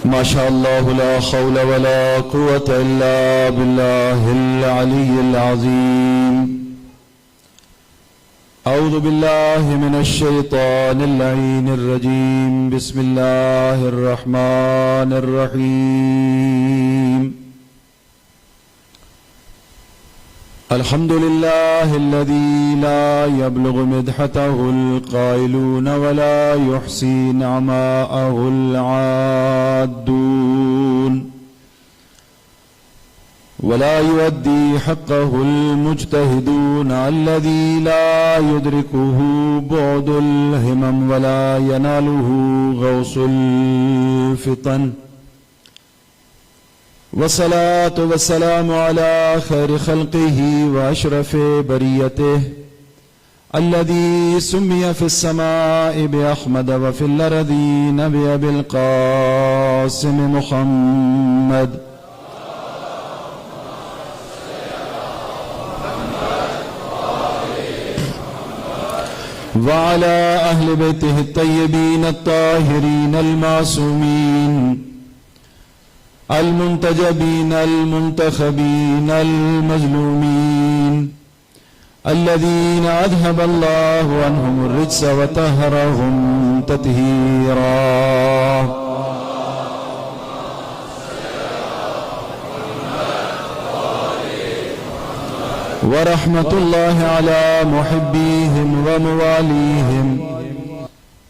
ما شاء الله لا حول ولا قوة إلا بالله العلي العظيم. أعوذ بالله من الشيطان اللعين الرجيم. بسم الله الرحمن الرحيم. الحمد لله الذي لا يبلغ مدحته القائلون ولا يحصي نعماءه العادون ولا يؤدي حقه المجتهدون الذي لا يدركه بعد الهمم ولا يناله غوص الفطن. والصلاة والسلام على خير خلقه وأشرف بريته الذي سمي في السماء بأحمد وفي الأرضين بأبي القاسم محمد. وعلى أهل بيته الطيبين الطاهرين المعصومين المنتجبين المنتخبين المظلومين الذين أذهب الله عنهم الرجس وطهرهم تطهيرا. ورحمة الله على محبيهم ومواليهم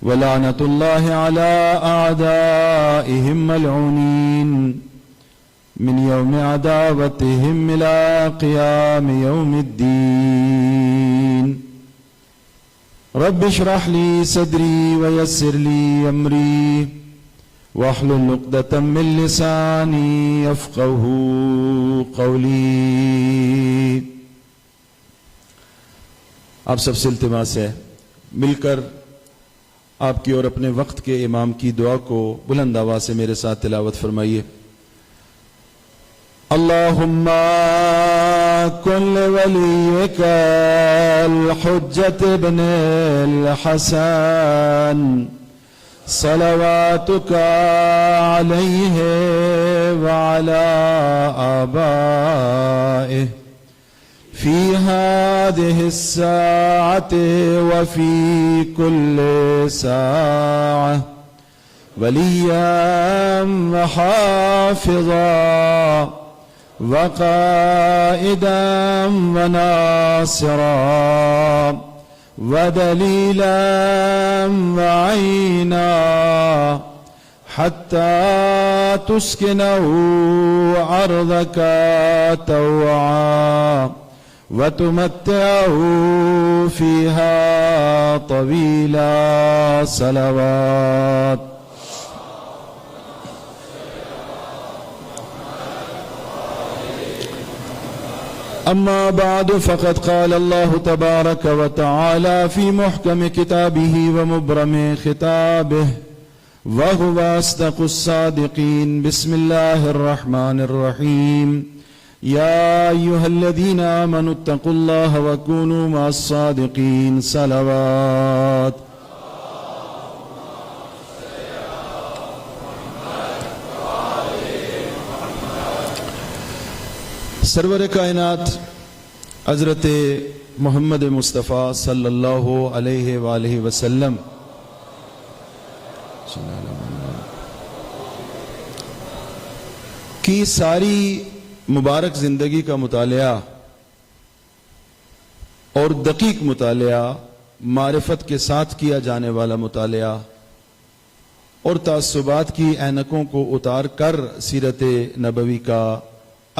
ولعنة الله على أعدائهم ملعونين من يوم عداوتهم إلى قيام يوم الدين. رب اشرح لي صدري ويسر لي أمري واحلل عقدة من لساني يفقه قولي. آپ سب سے التماس ہے مل کر آپ کی اور اپنے وقت کے امام کی دعا کو بلند آواز سے میرے ساتھ تلاوت فرمائیے. اللہم کن لولیک الحجت ابن الحسن صلواتک علیہ وعلی آبائہ في هذه الساعة وفي كل ساعة وليا وحافظا وقائدا وناصرا ودليلا وعينا حتى تسكنه أرضك طوعا وتمتعه فيها طويلا. صلوات. أما بعد فقد قال الله تبارك وتعالى في محكم كتابه ومبرم خطابه وهو أصدق الصادقين. بسم الله الرحمن الرحيم. يا أيها الذين آمنوا اتقوا الله وكونوا مع الصادقين. صلوات. سرور کائنات حضرت محمد مصطفیٰ صلی اللہ علیہ وآلہ وسلم کی ساری مبارک زندگی کا مطالعہ اور دقیق مطالعہ، معرفت کے ساتھ کیا جانے والا مطالعہ اور تعصبات کی اینکوں کو اتار کر سیرت نبوی کا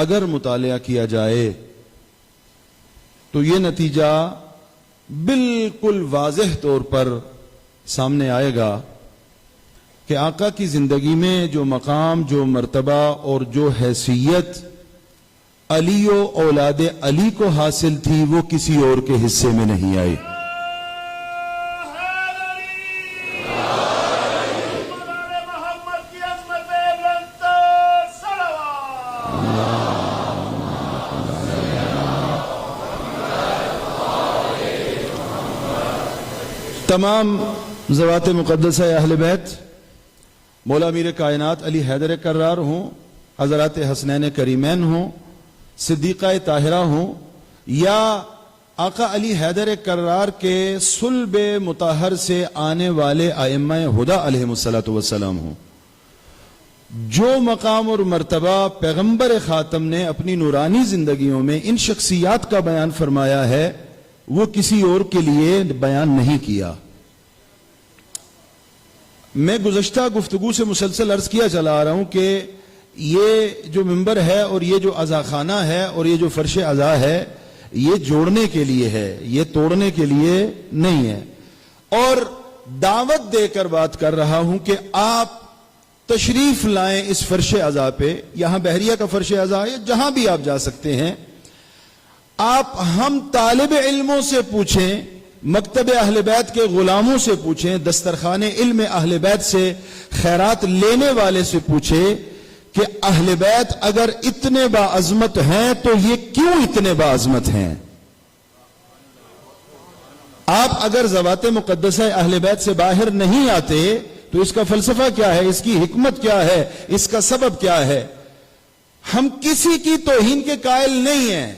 اگر مطالعہ کیا جائے تو یہ نتیجہ بالکل واضح طور پر سامنے آئے گا کہ آقا کی زندگی میں جو مقام، جو مرتبہ اور جو حیثیت علی و اولاد علی کو حاصل تھی وہ کسی اور کے حصے میں نہیں آئی. تمام ذوات مقدسہ اہل بیت مولا میر کائنات علی حیدر کرار ہوں، حضرات حسنین کریمین ہوں، صدیقہ طاہرہ ہوں، یا آقا علی حیدر کرار کے صلب مطہر سے آنے والے ائمہ ہدی علیہم الصلوۃ والسلام ہوں، جو مقام اور مرتبہ پیغمبر خاتم نے اپنی نورانی زندگیوں میں ان شخصیات کا بیان فرمایا ہے، وہ کسی اور کے لیے بیان نہیں کیا۔ میں گزشتہ گفتگو سے مسلسل عرض کیا چلا آ رہا ہوں کہ یہ جو ممبر ہے اور یہ جو عزا خانہ ہے اور یہ جو فرش عزا ہے، یہ جوڑنے کے لیے ہے، یہ توڑنے کے لیے نہیں ہے۔ اور دعوت دے کر بات کر رہا ہوں کہ آپ تشریف لائیں اس فرش عزا پہ، یہاں بحریہ کا فرش عزا ہے، جہاں بھی آپ جا سکتے ہیں۔ آپ ہم طالب علموں سے پوچھیں، مکتب اہل بیت کے غلاموں سے پوچھیں، دسترخوان علم اہل بیت سے خیرات لینے والے سے پوچھیں کہ اہل بیت اگر اتنے باعظمت ہیں تو یہ کیوں اتنے باعظمت ہیں؟ آپ اگر ذوات مقدسہ اہل بیت سے باہر نہیں آتے تو اس کا فلسفہ کیا ہے، اس کی حکمت کیا ہے، اس کا سبب کیا ہے؟ ہم کسی کی توہین کے قائل نہیں ہیں،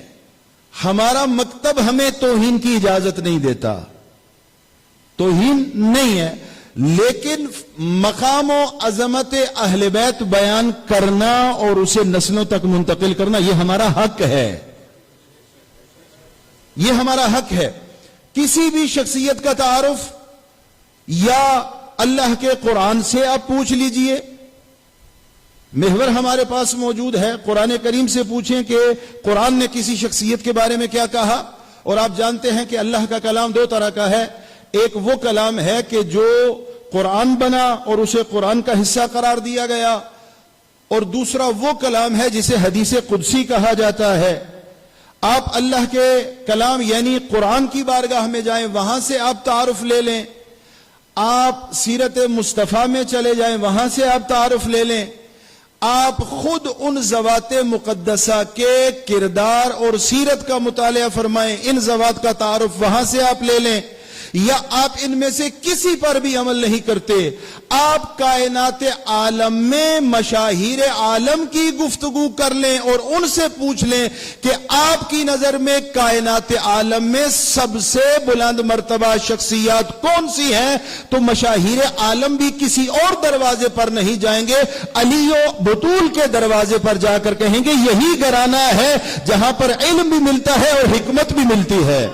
ہمارا مکتب ہمیں توہین کی اجازت نہیں دیتا، توہین نہیں ہے، لیکن مقام و عظمت اہل بیت بیان کرنا اور اسے نسلوں تک منتقل کرنا یہ ہمارا حق ہے، یہ ہمارا حق ہے۔ کسی بھی شخصیت کا تعارف یا اللہ کے قرآن سے آپ پوچھ لیجئے، محور ہمارے پاس موجود ہے، قرآن کریم سے پوچھیں کہ قرآن نے کسی شخصیت کے بارے میں کیا کہا۔ اور آپ جانتے ہیں کہ اللہ کا کلام دو طرح کا ہے، ایک وہ کلام ہے کہ جو قرآن بنا اور اسے قرآن کا حصہ قرار دیا گیا، اور دوسرا وہ کلام ہے جسے حدیث قدسی کہا جاتا ہے۔ آپ اللہ کے کلام یعنی قرآن کی بارگاہ میں جائیں، وہاں سے آپ تعارف لے لیں، آپ سیرت مصطفیٰ میں چلے جائیں، وہاں سے آپ تعارف لے لیں، آپ خود ان ذوات مقدسہ کے کردار اور سیرت کا مطالعہ فرمائیں، ان ذوات کا تعارف وہاں سے آپ لے لیں، یا آپ ان میں سے کسی پر بھی عمل نہیں کرتے، آپ کائنات عالم میں مشاہیر عالم کی گفتگو کر لیں اور ان سے پوچھ لیں کہ آپ کی نظر میں کائنات عالم میں سب سے بلند مرتبہ شخصیات کون سی ہیں، تو مشاہیر عالم بھی کسی اور دروازے پر نہیں جائیں گے، علی و بطول کے دروازے پر جا کر کہیں گے یہی گھرانہ ہے جہاں پر علم بھی ملتا ہے اور حکمت بھی ملتی ہے۔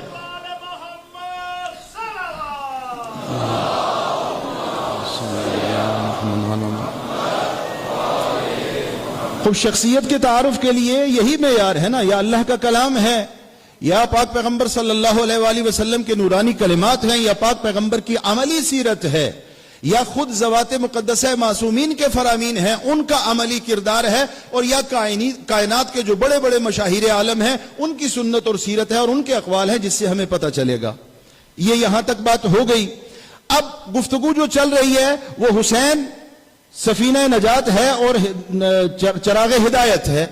خب شخصیت کے تعارف کے لیے یہی معیار ہے نا، یا اللہ کا کلام ہے، یا پاک پیغمبر صلی اللہ علیہ وآلہ وسلم کے نورانی کلمات ہیں، یا پاک پیغمبر کی عملی سیرت ہے، یا خود ذوات مقدسہ معصومین کے فرامین ہیں، ان کا عملی کردار ہے، اور یا کائنات کے جو بڑے بڑے مشاہیر عالم ہیں ان کی سنت اور سیرت ہے اور ان کے اقوال ہیں جس سے ہمیں پتہ چلے گا۔ یہ یہاں تک بات ہو گئی۔ اب گفتگو جو چل رہی ہے وہ حسین سفینہ نجات ہے اور چراغ ہدایت ہے۔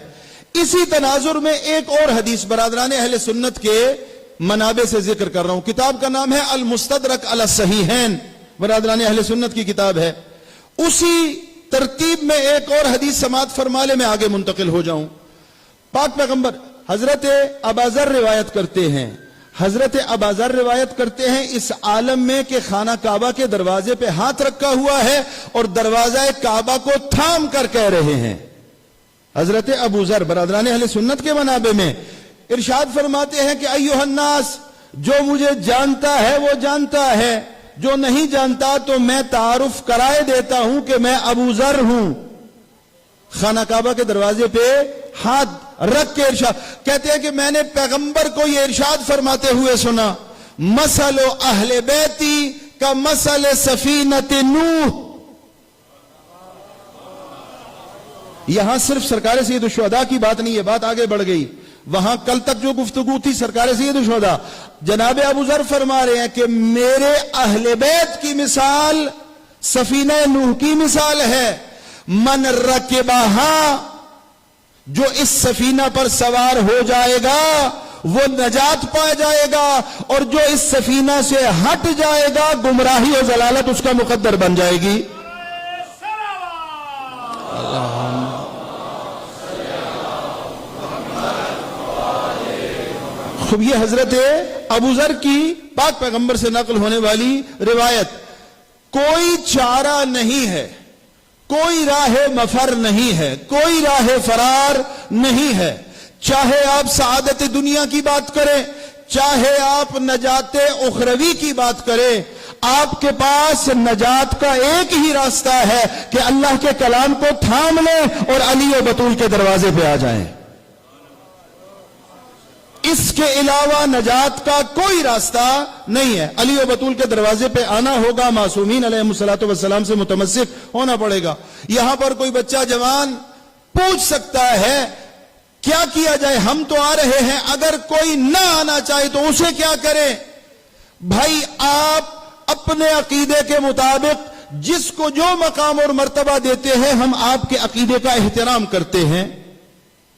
اسی تناظر میں ایک اور حدیث برادران اہل سنت کے منابع سے ذکر کر رہا ہوں، کتاب کا نام ہے المستدرک علی الصحیحین، برادران اہل سنت کی کتاب ہے۔ اسی ترتیب میں ایک اور حدیث سماعت فرما لے، میں آگے منتقل ہو جاؤں۔ پاک پیغمبر حضرت اباذر روایت کرتے ہیں، حضرت اباذر روایت کرتے ہیں اس عالم میں کہ خانہ کعبہ کے دروازے پہ ہاتھ رکھا ہوا ہے اور دروازہ کعبہ کو تھام کر کہہ رہے ہیں۔ حضرت ابوذر برادران اہل سنت کے منابع میں ارشاد فرماتے ہیں کہ ایھا الناس، جو مجھے جانتا ہے وہ جانتا ہے، جو نہیں جانتا تو میں تعارف کرائے دیتا ہوں کہ میں ابوذر ہوں۔ خانہ کعبہ کے دروازے پہ ہاتھ رکھ کے ارشاد کہتے ہیں کہ میں نے پیغمبر کو یہ ارشاد فرماتے ہوئے سنا، مثل اہل بیتی کا مثل سفینۃ نوح۔ یہاں صرف سرکار سید الشہداء کی بات نہیں، یہ بات آگے بڑھ گئی۔ وہاں کل تک جو گفتگو تھی سرکار سید الشہداء، جناب ابوذر فرما رہے ہیں کہ میرے اہل بیت کی مثال سفینہ نوح کی مثال ہے، من رکبہا، جو اس سفینہ پر سوار ہو جائے گا وہ نجات پا جائے گا، اور جو اس سفینہ سے ہٹ جائے گا گمراہی اور ضلالت اس کا مقدر بن جائے گی۔ خب یہ حضرت ابو ذر کی پاک پیغمبر سے نقل ہونے والی روایت. کوئی چارہ نہیں ہے, کوئی راہ مفر نہیں ہے, کوئی راہ فرار نہیں ہے. چاہے آپ سعادت دنیا کی بات کریں, چاہے آپ نجات اخروی کی بات کریں, آپ کے پاس نجات کا ایک ہی راستہ ہے کہ اللہ کے کلام کو تھام لیں اور علی و بطول کے دروازے پہ آ جائیں. اس کے علاوہ نجات کا کوئی راستہ نہیں ہے. علی و بطول کے دروازے پہ آنا ہوگا, معصومین علیہ الصلوۃ والسلام سے متمسک ہونا پڑے گا. یہاں پر کوئی بچہ جوان پوچھ سکتا ہے کیا کیا جائے, ہم تو آ رہے ہیں, اگر کوئی نہ آنا چاہے تو اسے کیا کریں؟ بھائی آپ اپنے عقیدے کے مطابق جس کو جو مقام اور مرتبہ دیتے ہیں ہم آپ کے عقیدے کا احترام کرتے ہیں.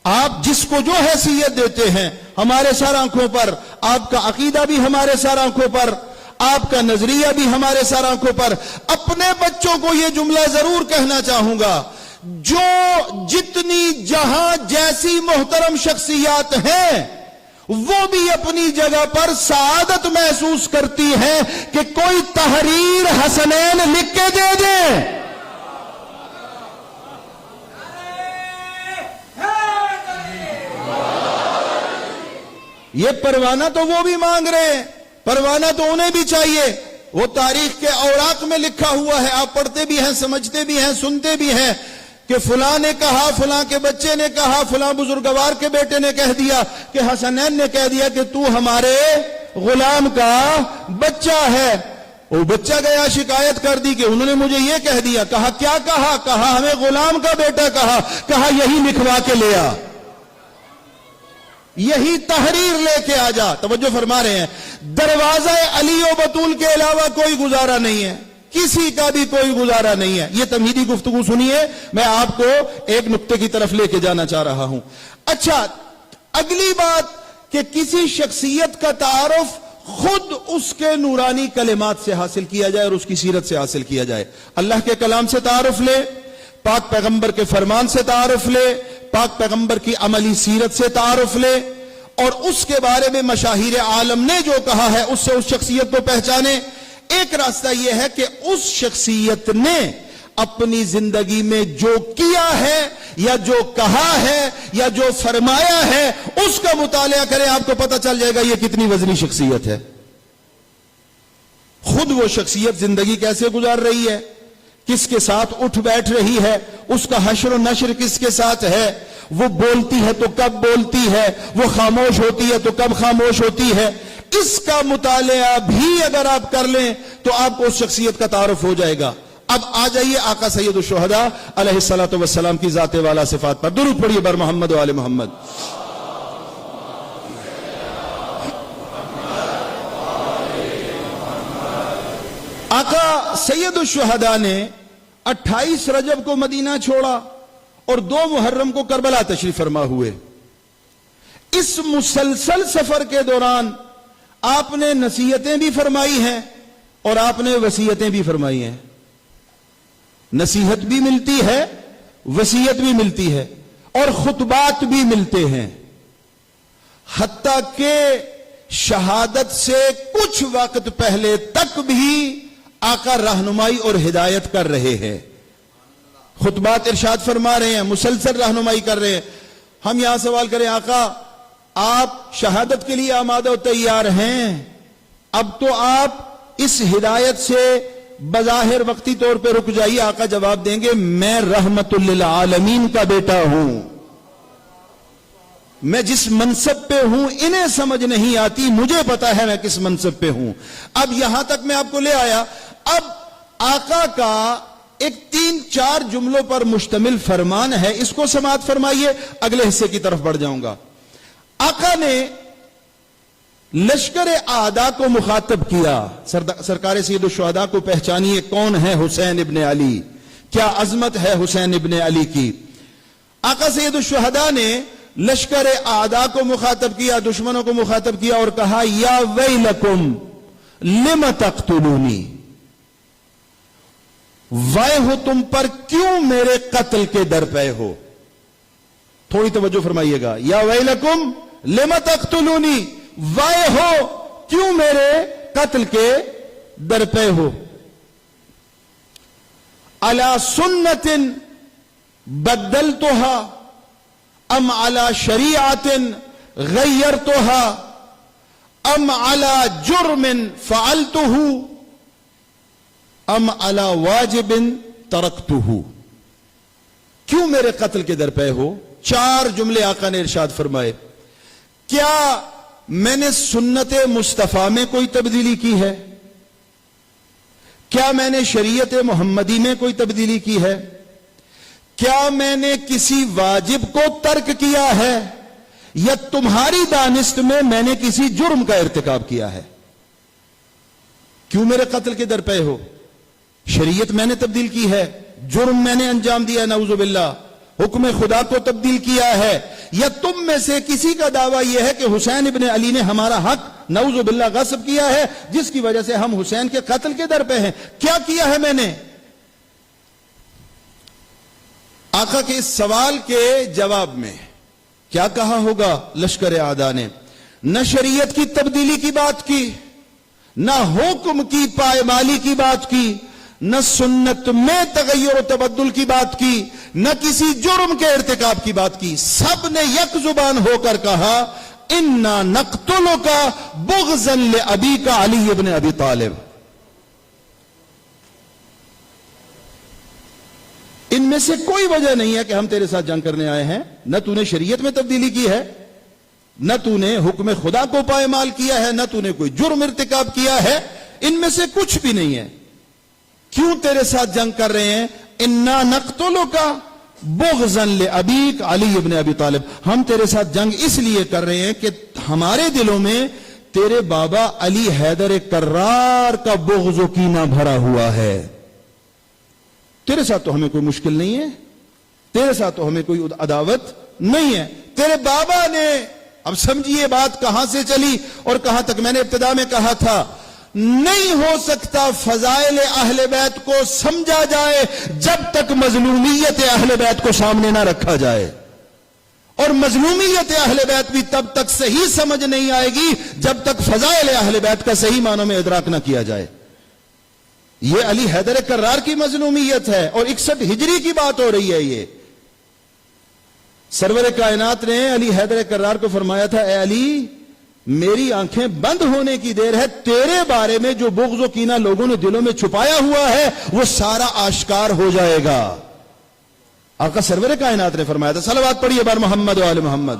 آپ جس کو جو حیثیت دیتے ہیں ہمارے سر آنکھوں پر, آپ کا عقیدہ بھی ہمارے سر آنکھوں پر, آپ کا نظریہ بھی ہمارے سر آنکھوں پر. اپنے بچوں کو یہ جملہ ضرور کہنا چاہوں گا, جو جتنی جہاں جیسی محترم شخصیات ہیں وہ بھی اپنی جگہ پر سعادت محسوس کرتی ہیں کہ کوئی تحریر حسنین لکھ کے دے دے. یہ پروانہ تو وہ بھی مانگ رہے ہیں, پروانہ تو انہیں بھی چاہیے. وہ تاریخ کے اوراق میں لکھا ہوا ہے, آپ پڑھتے بھی ہیں, سمجھتے بھی ہیں, سنتے بھی ہیں کہ فلاں نے کہا, فلاں کے بچے نے کہا, فلاں بزرگوار کے بیٹے نے کہہ دیا, کہ حسنین نے کہہ دیا کہ تو ہمارے غلام کا بچہ ہے. وہ بچہ گیا شکایت کر دی کہ انہوں نے مجھے یہ کہہ دیا. کہا کیا کہا؟ کہا ہمیں غلام کا بیٹا کہا. کہا یہی لکھوا کے لے آ, یہی تحریر لے کے آ جا. توجہ فرما رہے ہیں, دروازہ علی و بطول کے علاوہ کوئی گزارا نہیں ہے, کسی کا بھی کوئی گزارا نہیں ہے. یہ تمہیدی گفتگو سنیے, میں آپ کو ایک نقطے کی طرف لے کے جانا چاہ رہا ہوں. اچھا, اگلی بات کہ کسی شخصیت کا تعارف خود اس کے نورانی کلمات سے حاصل کیا جائے اور اس کی سیرت سے حاصل کیا جائے. اللہ کے کلام سے تعارف لے, پاک پیغمبر کے فرمان سے تعارف لے, پاک پیغمبر کی عملی سیرت سے تعارف لے, اور اس کے بارے میں مشاہیر عالم نے جو کہا ہے اس سے اس شخصیت کو پہچانے. ایک راستہ یہ ہے کہ اس شخصیت نے اپنی زندگی میں جو کیا ہے یا جو کہا ہے یا جو فرمایا ہے اس کا مطالعہ کریں, آپ کو پتہ چل جائے گا یہ کتنی وزنی شخصیت ہے. خود وہ شخصیت زندگی کیسے گزار رہی ہے, کس کے ساتھ اٹھ بیٹھ رہی ہے, اس کا حشر و نشر کس کے ساتھ ہے, وہ بولتی ہے تو کب بولتی ہے, وہ خاموش ہوتی ہے تو کب خاموش ہوتی ہے. اس کا مطالعہ بھی اگر آپ کر لیں تو آپ کو اس شخصیت کا تعارف ہو جائے گا. اب آ جائیے آقا سید الشہداء علیہ الصلوۃ والسلام کی ذات والا صفات پر. درود پڑھیے بر محمد و آل محمد. آقا سید الشہداء نے 28 رجب کو مدینہ چھوڑا اور 2 محرم کو کربلا تشریف فرما ہوئے. اس مسلسل سفر کے دوران آپ نے نصیحتیں بھی فرمائی ہیں اور آپ نے وصیتیں بھی فرمائی ہیں. نصیحت بھی ملتی ہے, وصیت بھی ملتی ہے, اور خطبات بھی ملتے ہیں. حتیٰ کہ شہادت سے کچھ وقت پہلے تک بھی آقا رہنمائی اور ہدایت کر رہے ہیں. خطبات ارشاد فرما رہے ہیں, مسلسل رہنمائی کر رہے ہیں. ہم یہاں سوال کریں, آقا آپ شہادت کے لیے آمادہ و تیار ہیں, اب تو آپ اس ہدایت سے بظاہر وقتی طور پہ رک جائیے. آقا جواب دیں گے, میں رحمت للعالمین کا بیٹا ہوں, میں جس منصب پہ ہوں انہیں سمجھ نہیں آتی, مجھے پتا ہے میں کس منصب پہ ہوں. اب یہاں تک میں آپ کو لے آیا. اب آقا کا ایک 3-4 جملوں پر مشتمل فرمان ہے, اس کو سماعت فرمائیے, اگلے حصے کی طرف بڑھ جاؤں گا. آقا نے لشکر اعداء کو مخاطب کیا. سرکار سید الشہداء کو پہچانیے, کون ہے حسین ابن علی, کیا عظمت ہے حسین ابن علی کی. آقا سید الشہداء نے لشکر اعداء کو مخاطب کیا, دشمنوں کو مخاطب کیا اور کہا, یا ویلکم لم تقتلونی, وائے ہو تم پر کیوں میرے قتل کے در پے ہو. تھوڑی توجہ فرمائیے گا. یا ویلکم لم تقتلونی, وائے ہو کیوں میرے قتل کے در پے ہو. علی سنت بدلتها ام علی شریعت غیرتها ام علی جرم فعلته ام علی واجب ترکته. کیوں میرے قتل کے در پے ہو؟ 4 جملے آقا نے ارشاد فرمائے. کیا میں نے سنت مصطفیٰ میں کوئی تبدیلی کی ہے؟ کیا میں نے شریعت محمدی میں کوئی تبدیلی کی ہے؟ کیا میں نے کسی واجب کو ترک کیا ہے یا تمہاری دانست میں نے کسی جرم کا ارتکاب کیا ہے؟ کیوں میرے قتل کے در پے ہو؟ شریعت میں نے تبدیل کی ہے, جرم میں نے انجام دیا نعوذ باللہ, حکم خدا کو تبدیل کیا ہے, یا تم میں سے کسی کا دعویٰ یہ ہے کہ حسین ابن علی نے ہمارا حق نعوذ باللہ غصب کیا ہے جس کی وجہ سے ہم حسین کے قتل کے در پہ ہیں. کیا کیا ہے میں نے؟ آقا کے اس سوال کے جواب میں کیا کہا ہوگا لشکر اعداء نے؟ نہ شریعت کی تبدیلی کی بات کی, نہ حکم کی پائمالی کی بات کی, نہ سنت میں تغیر و تبدل کی بات کی, نہ کسی جرم کے ارتکاب کی بات کی. سب نے یک زبان ہو کر کہا انا نقتلک بغضا لابیک علی ابن ابی طالب. ان میں سے کوئی وجہ نہیں ہے کہ ہم تیرے ساتھ جنگ کرنے آئے ہیں. نہ تو نے شریعت میں تبدیلی کی ہے, نہ تو نے حکم خدا کو پائمال کیا ہے, نہ تو نے کوئی جرم ارتکاب کیا ہے. ان میں سے کچھ بھی نہیں ہے. کیوں تیرے ساتھ جنگ کر رہے ہیں؟ انا نقتلک بغضا لابیک علی ابن ابی طالب. ہم تیرے ساتھ جنگ اس لیے کر رہے ہیں کہ ہمارے دلوں میں تیرے بابا علی حیدر کرار کا بغض و کینہ بھرا ہوا ہے. تیرے ساتھ تو ہمیں کوئی مشکل نہیں ہے, تیرے ساتھ تو ہمیں کوئی عداوت نہیں ہے. تیرے بابا نے, اب سمجھیے بات کہاں سے چلی اور کہاں تک. میں نے ابتدا میں کہا تھا نہیں ہو سکتا فضائل اہل بیت کو سمجھا جائے جب تک مظلومیت اہل بیت کو سامنے نہ رکھا جائے, اور مظلومیت اہل بیت بھی تب تک صحیح سمجھ نہیں آئے گی جب تک فضائل اہل بیت کا صحیح معنوں میں ادراک نہ کیا جائے. یہ علی حیدر کرار کی مظلومیت ہے اور 61 ہجری کی بات ہو رہی ہے. یہ سرور کائنات نے علی حیدر کرار کو فرمایا تھا اے علی میری آنکھیں بند ہونے کی دیر ہے, تیرے بارے میں جو بغض و کینہ لوگوں نے دلوں میں چھپایا ہوا ہے وہ سارا آشکار ہو جائے گا. آقا سرور کائنات نے فرمایا تھا. صلوات پڑھیے بار محمد و آل محمد.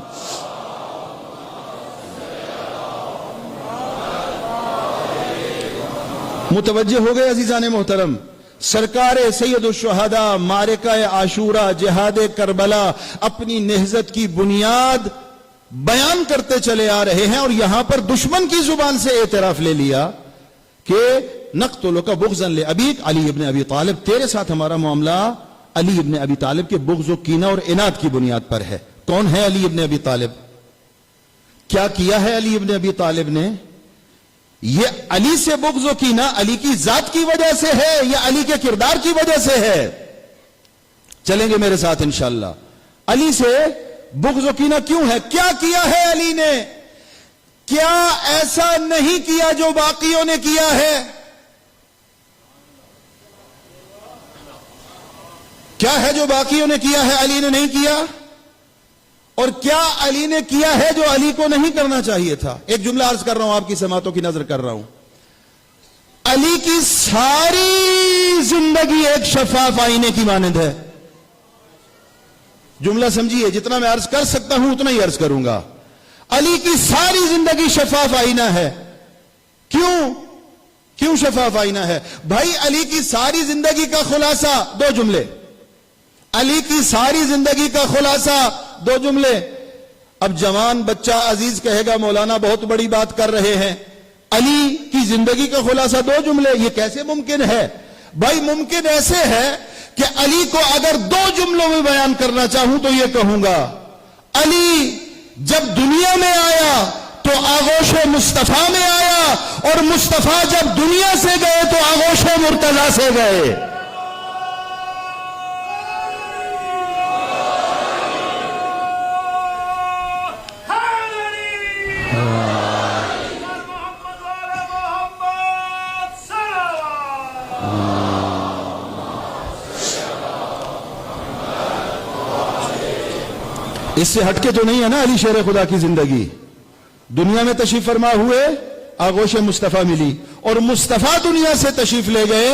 متوجہ ہو گئے عزیزان محترم. سرکار سید الشہداء معرکہ عاشورہ جہاد کربلا اپنی نہضت کی بنیاد بیان کرتے چلے آ رہے ہیں, اور یہاں پر دشمن کی زبان سے اعتراف لے لیا کہ نقتلک بغضا لابیک علی ابن ابی طالب. تیرے ساتھ ہمارا معاملہ علی ابن ابی طالب کے بغض و کینہ اور عناد کی بنیاد پر ہے. کون ہے علی ابن ابی طالب؟ کیا کیا ہے علی ابن ابی طالب نے؟ یہ علی سے بغض و کینہ علی کی ذات کی وجہ سے ہے یا علی کے کردار کی وجہ سے ہے؟ چلیں گے میرے ساتھ انشاءاللہ. علی سے بغض و کینہ کیوں ہے؟ کیا کیا ہے علی نے؟ کیا ایسا نہیں کیا جو باقیوں نے کیا ہے؟ کیا ہے جو باقیوں نے کیا ہے علی نے نہیں کیا؟ اور کیا علی نے کیا ہے جو علی کو نہیں کرنا چاہیے تھا؟ ایک جملہ عرض کر رہا ہوں, آپ کی سماعتوں کی نظر کر رہا ہوں. علی کی ساری زندگی ایک شفاف آئینے کی مانند ہے. جملہ سمجھیے, جتنا میں عرض کر سکتا ہوں اتنا ہی عرض کروں گا. علی کی ساری زندگی شفاف آئینہ ہے. کیوں شفاف آئینہ ہے؟ بھائی علی کی ساری زندگی کا خلاصہ 2 جملے. علی کی ساری زندگی کا خلاصہ 2 جملے. اب جوان بچہ عزیز کہے گا مولانا بہت بڑی بات کر رہے ہیں, علی کی زندگی کا خلاصہ 2 جملے, یہ کیسے ممکن ہے؟ بھائی ممکن ایسے ہے کہ علی کو اگر 2 جملوں میں بیان کرنا چاہوں تو یہ کہوں گا علی جب دنیا میں آیا تو آغوش مصطفیٰ میں آیا, اور مصطفیٰ جب دنیا سے گئے تو آغوش مرتضیٰ سے گئے. اس سے ہٹ کے تو نہیں ہے نا علی شیر خدا کی زندگی. دنیا میں تشریف فرما ہوئے, آغوش مصطفیٰ ملی, اور مصطفیٰ دنیا سے تشریف لے گئے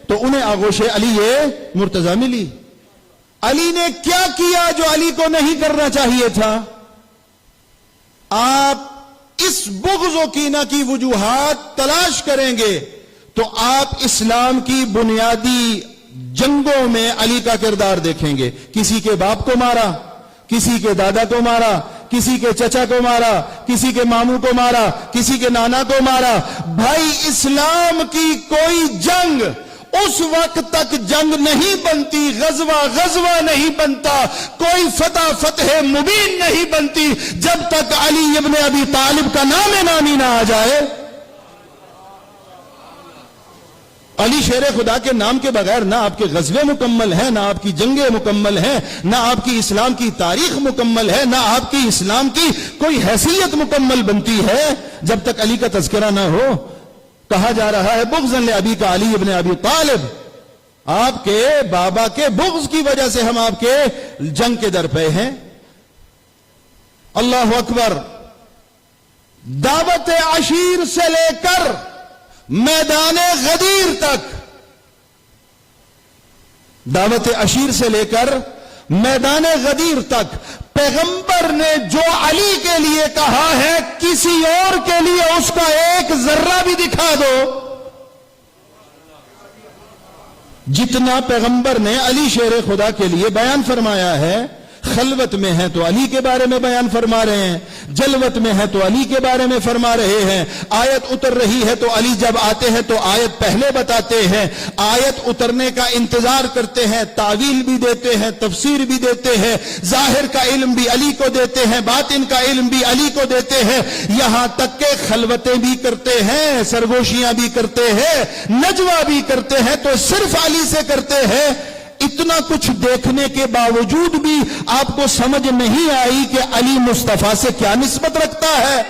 تو انہیں آغوش علی مرتضی ملی. علی نے کیا کیا جو علی کو نہیں کرنا چاہیے تھا؟ آپ اس بغض و کینہ کی وجوہات تلاش کریں گے تو آپ اسلام کی بنیادی جنگوں میں علی کا کردار دیکھیں گے. کسی کے باپ کو مارا, کسی کے دادا کو مارا, کسی کے چچا کو مارا, کسی کے ماموں کو مارا, کسی کے نانا کو مارا. بھائی اسلام کی کوئی جنگ اس وقت تک جنگ نہیں بنتی, غزوہ نہیں بنتا, کوئی فتح مبین نہیں بنتی جب تک علی ابن ابی طالب کا نام نامی نہ آ جائے. علی شیر خدا کے نام کے بغیر نہ آپ کے غزوے مکمل ہیں, نہ آپ کی جنگیں مکمل ہیں, نہ آپ کی اسلام کی تاریخ مکمل ہے, نہ آپ کی اسلام کی کوئی حیثیت مکمل بنتی ہے جب تک علی کا تذکرہ نہ ہو. کہا جا رہا ہے بغضاً لأبی کا علی ابن ابی طالب, آپ کے بابا کے بغض کی وجہ سے ہم آپ کے جنگ کے در پہ ہیں. اللہ اکبر. دعوت عشیر سے لے کر میدان غدیر تک, دعوت عشیر سے لے کر میدان غدیر تک پیغمبر نے جو علی کے لیے کہا ہے کسی اور کے لیے اس کا ایک ذرہ بھی دکھا دو. جتنا پیغمبر نے علی شیر خدا کے لیے بیان فرمایا ہے, خلوت میں ہے تو علی کے بارے میں بیان فرما رہے ہیں, جلوت میں ہے تو علی کے بارے میں فرما رہے ہیں, آیت اتر رہی ہے تو علی جب آتے ہیں تو آیت پہلے بتاتے ہیں, آیت اترنے کا انتظار کرتے ہیں, تعویل بھی دیتے ہیں, تفسیر بھی دیتے ہیں, ظاہر کا علم بھی علی کو دیتے ہیں, باطن کا علم بھی علی کو دیتے ہیں, یہاں تک کہ خلوتیں بھی کرتے ہیں, سرگوشیاں بھی کرتے ہیں, نجوہ بھی کرتے ہیں تو صرف علی سے کرتے ہیں. اتنا کچھ دیکھنے کے باوجود بھی آپ کو سمجھ نہیں آئی کہ علی مصطفیٰ سے کیا نسبت رکھتا ہے.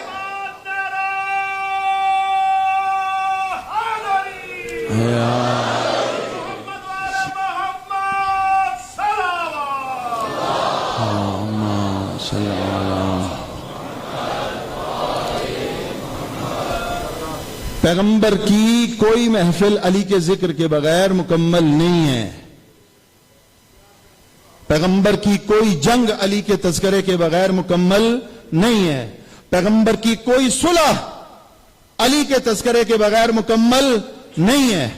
پیغمبر کی کوئی محفل علی کے ذکر کے بغیر مکمل نہیں ہے. پیغمبر کی کوئی جنگ علی کے تذکرے کے بغیر مکمل نہیں ہے. پیغمبر کی کوئی صلح علی کے تذکرے کے بغیر مکمل نہیں ہے.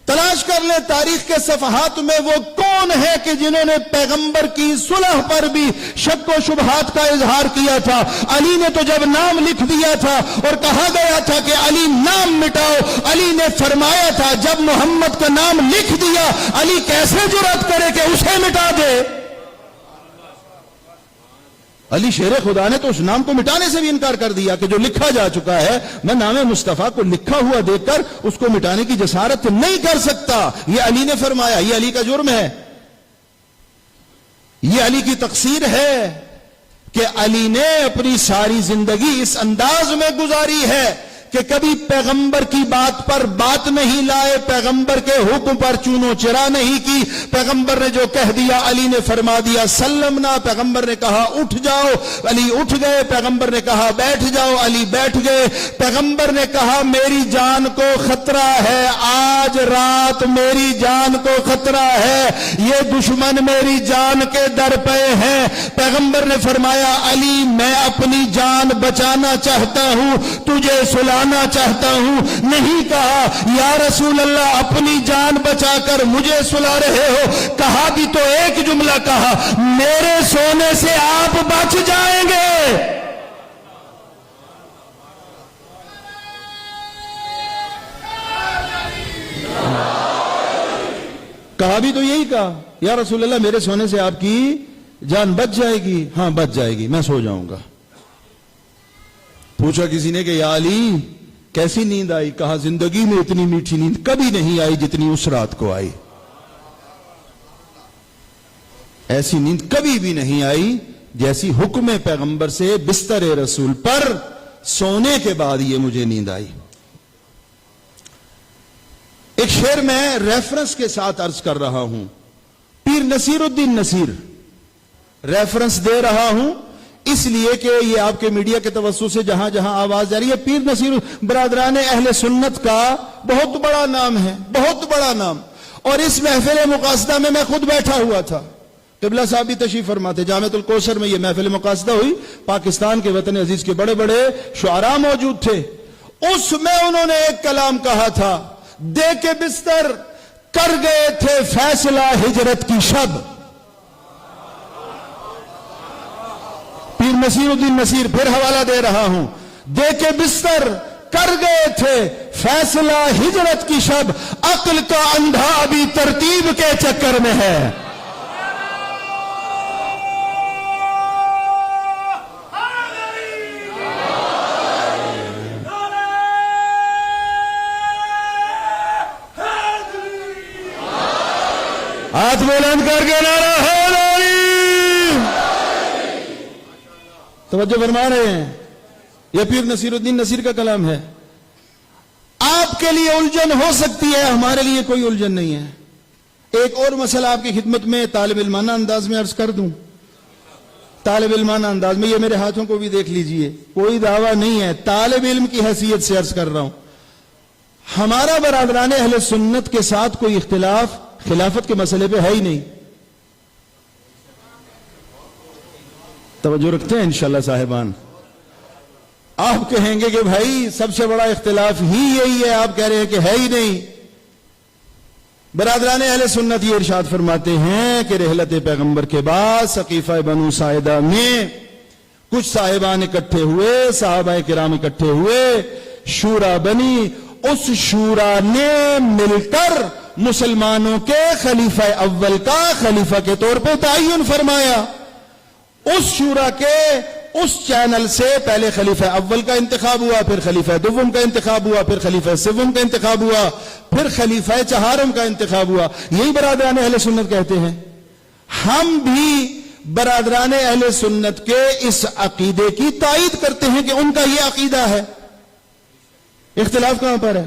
تلاش کر لیں تاریخ کے صفحات میں وہ کون ہے کہ جنہوں نے پیغمبر کی صلح پر بھی شک و شبہات کا اظہار کیا تھا. علی نے تو جب نام لکھ دیا تھا اور کہا گیا تھا کہ علی نام مٹاؤ, علی نے فرمایا تھا جب محمد کا نام لکھ دیا علی کیسے جرأت کرے کہ اسے مٹا دے. علی شیر خدا نے تو اس نام کو مٹانے سے بھی انکار کر دیا کہ جو لکھا جا چکا ہے, میں نام مصطفیٰ کو لکھا ہوا دیکھ کر اس کو مٹانے کی جسارت نہیں کر سکتا. یہ علی نے فرمایا, یہ علی کا جرم ہے, یہ علی کی تقصیر ہے کہ علی نے اپنی ساری زندگی اس انداز میں گزاری ہے کہ کبھی پیغمبر کی بات پر بات نہیں لائے, پیغمبر کے حکم پر چونو چرا نہیں کی. پیغمبر نے جو کہہ دیا علی نے فرما دیا سلمنا. پیغمبر نے کہا اٹھ جاؤ, علی اٹھ گئے. پیغمبر نے کہا بیٹھ جاؤ, علی بیٹھ گئے. پیغمبر نے کہا میری جان کو خطرہ ہے, آج رات میری جان کو خطرہ ہے, یہ دشمن میری جان کے در پہ ہیں. پیغمبر نے فرمایا علی میں اپنی جان بچانا چاہتا ہوں, تجھے سلانا چاہتا ہوں. نہیں کہا یا رسول اللہ اپنی جان بچا کر مجھے سلا رہے ہو. کہا بھی تو ایک جملہ کہا, میرے سونے سے آپ بچ جائیں گے. کہا بھی تو یہی کہا, یا رسول اللہ میرے سونے سے آپ کی جان بچ جائے گی. ہاں بچ جائے گی, میں سو جاؤں گا. پوچھا کسی نے کہ یا علی کیسی نیند آئی؟ کہا زندگی میں اتنی میٹھی نیند کبھی نہیں آئی جتنی اس رات کو آئی. ایسی نیند کبھی بھی نہیں آئی جیسی حکم پیغمبر سے بستر رسول پر سونے کے بعد یہ مجھے نیند آئی. ایک شعر میں ریفرنس کے ساتھ عرض کر رہا ہوں, پیر نصیر الدین نصیر ریفرنس دے رہا ہوں اس لیے کہ یہ آپ کے میڈیا کے توسط سے جہاں جہاں آواز جا رہی ہے، پیر نصیر برادران اہل سنت کا بہت بڑا نام ہے، بہت بڑا نام. اور اس محفل مقاصدہ میں خود بیٹھا ہوا تھا. قبلہ صاحب بھی تشریف فرما تھے. جامعۃ الکوثر میں یہ محفل مقاصدہ ہوئی، پاکستان کے وطن عزیز کے بڑے بڑے شعراء موجود تھے. اس میں انہوں نے ایک کلام کہا تھا، دے کے بستر کر گئے تھے فیصلہ ہجرت کی شب. پیر نصیر الدین نصیر پھر حوالہ دے رہا ہوں، دے کے بستر کر گئے تھے فیصلہ ہجرت کی شب، عقل کا اندھا ابھی ترتیب کے چکر میں ہے. ہاتھ بلند کر کے نعرہ حیدری. توجہ فرما رہے ہیں، یہ پیر نصیر الدین نصیر کا کلام ہے. آپ کے لیے الجھن ہو سکتی ہے، ہمارے لیے کوئی الجھن نہیں ہے. ایک اور مسئلہ آپ کی خدمت میں طالب علمانہ انداز میں عرض کر دوں. طالب علمانہ انداز میں، یہ میرے ہاتھوں کو بھی دیکھ لیجئے، کوئی دعویٰ نہیں ہے، طالب علم کی حیثیت سے عرض کر رہا ہوں. ہمارا برادران اہل سنت کے ساتھ کوئی اختلاف خلافت کے مسئلے پہ ہے ہی نہیں. توجہ رکھتے ہیں انشاءاللہ صاحبان. آپ کہیں گے کہ بھائی سب سے بڑا اختلاف ہی یہی ہے، آپ کہہ رہے ہیں کہ ہے ہی نہیں. برادران اہل سنت یہ ارشاد فرماتے ہیں کہ رحلت پیغمبر کے بعد سقیفہ بنو ساعدہ میں کچھ صاحبان اکٹھے ہوئے، صحابہ کرام اکٹھے ہوئے، شورا بنی. اس شورا نے مل کر مسلمانوں کے خلیفہ اول کا خلیفہ کے طور پہ تعین فرمایا. اس شورا کے اس چینل سے پہلے خلیفہ اول کا انتخاب ہوا، پھر خلیفہ دوم کا انتخاب ہوا، پھر خلیفہ سوم کا انتخاب ہوا، پھر خلیفہ چہارم کا انتخاب ہوا. یہی برادران اہل سنت کہتے ہیں. ہم بھی برادران اہل سنت کے اس عقیدے کی تائید کرتے ہیں کہ ان کا یہ عقیدہ ہے. اختلاف کہاں پر ہے؟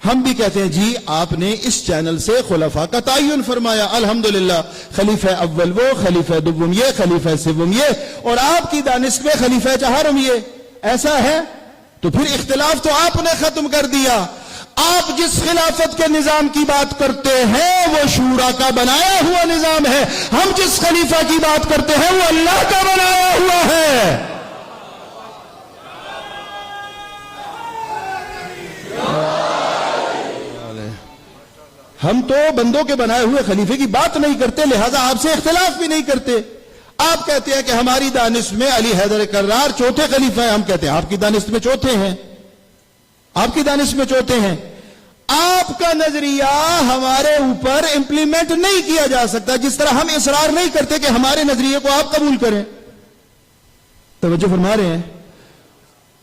ہم بھی کہتے ہیں جی آپ نے اس چینل سے خلفاء کا تعین فرمایا، الحمدللہ، خلیفہ اول وہ، خلیفہ دوم یہ، خلیفہ سوم یہ، اور آپ کی دانش میں خلیفہ چہارم یہ. ایسا ہے تو پھر اختلاف تو آپ نے ختم کر دیا. آپ جس خلافت کے نظام کی بات کرتے ہیں وہ شورا کا بنایا ہوا نظام ہے، ہم جس خلیفہ کی بات کرتے ہیں وہ اللہ کا بنایا ہوا ہے. ہم تو بندوں کے بنائے ہوئے خلیفے کی بات نہیں کرتے، لہذا آپ سے اختلاف بھی نہیں کرتے. آپ کہتے ہیں کہ ہماری دانش میں علی حیدر کرار چوتھے خلیفہ ہیں، ہم کہتے ہیں آپ کی دانش میں چوتھے ہیں، آپ کی دانش میں چوتھے ہیں. آپ کا نظریہ ہمارے اوپر امپلیمنٹ نہیں کیا جا سکتا، جس طرح ہم اصرار نہیں کرتے کہ ہمارے نظریے کو آپ قبول کریں. توجہ فرما رہے ہیں.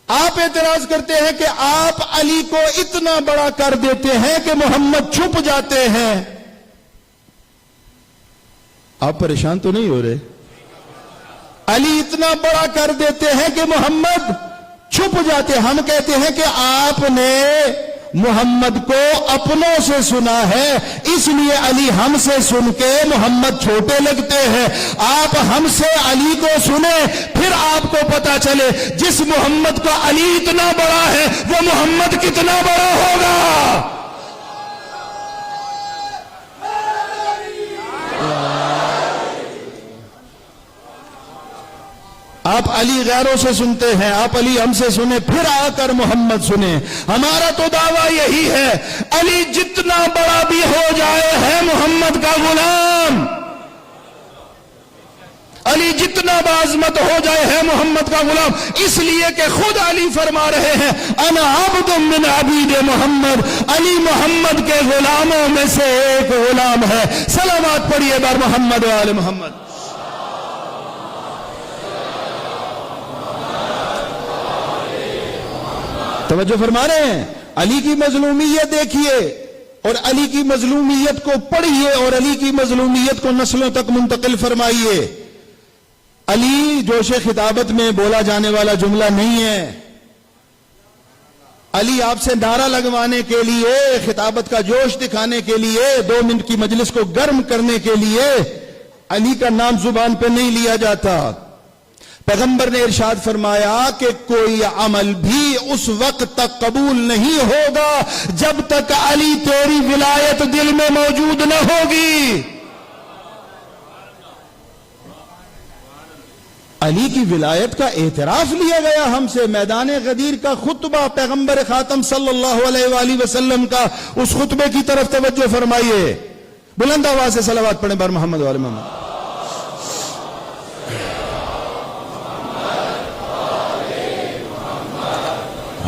آپ اعتراض کرتے ہیں کہ آپ علی کو اتنا بڑا کر دیتے ہیں کہ محمد چھپ جاتے ہیں. آپ پریشان تو نہیں ہو رہے؟ علی اتنا بڑا کر دیتے ہیں کہ محمد چھپ جاتے ہیں. ہم کہتے ہیں کہ آپ نے محمد کو اپنوں سے سنا ہے، اس لیے علی ہم سے سن کے محمد چھوٹے لگتے ہیں. آپ ہم سے علی کو سنیں، پھر آپ کو پتا چلے جس محمد کا علی اتنا بڑا ہے وہ محمد کتنا بڑا ہوگا. آپ علی غیروں سے سنتے ہیں، آپ علی ہم سے سنیں، پھر آ کر محمد سنیں. ہمارا تو دعویٰ یہی ہے، علی جتنا بڑا بھی ہو جائے ہے محمد کا غلام. علی جتنا بعظمت ہو جائے ہے محمد کا غلام، اس لیے کہ خود علی فرما رہے ہیں انا عبد من عبید محمد، علی محمد کے غلاموں میں سے ایک غلام ہے. صلوات پڑھیے بر محمد و آل محمد. توجہ فرما رہے ہیں. علی کی مظلومیت دیکھیے اور علی کی مظلومیت کو پڑھیے اور علی کی مظلومیت کو نسلوں تک منتقل فرمائیے. علی جوش خطابت میں بولا جانے والا جملہ نہیں ہے. علی آپ سے نعرہ لگوانے کے لیے، خطابت کا جوش دکھانے کے لیے، 2 منٹ کی مجلس کو گرم کرنے کے لیے علی کا نام زبان پہ نہیں لیا جاتا. پیغمبر نے ارشاد فرمایا کہ کوئی عمل بھی اس وقت تک قبول نہیں ہوگا جب تک علی تیری ولایت دل میں موجود نہ ہوگی. علی کی ولایت کا اعتراف لیا گیا ہم سے. میدان غدیر کا خطبہ پیغمبر خاتم صلی اللہ علیہ وآلہ وسلم کا, اس خطبے کی طرف توجہ فرمائیے. بلند آواز سے صلوات پڑھیں بر محمد وآل محمد.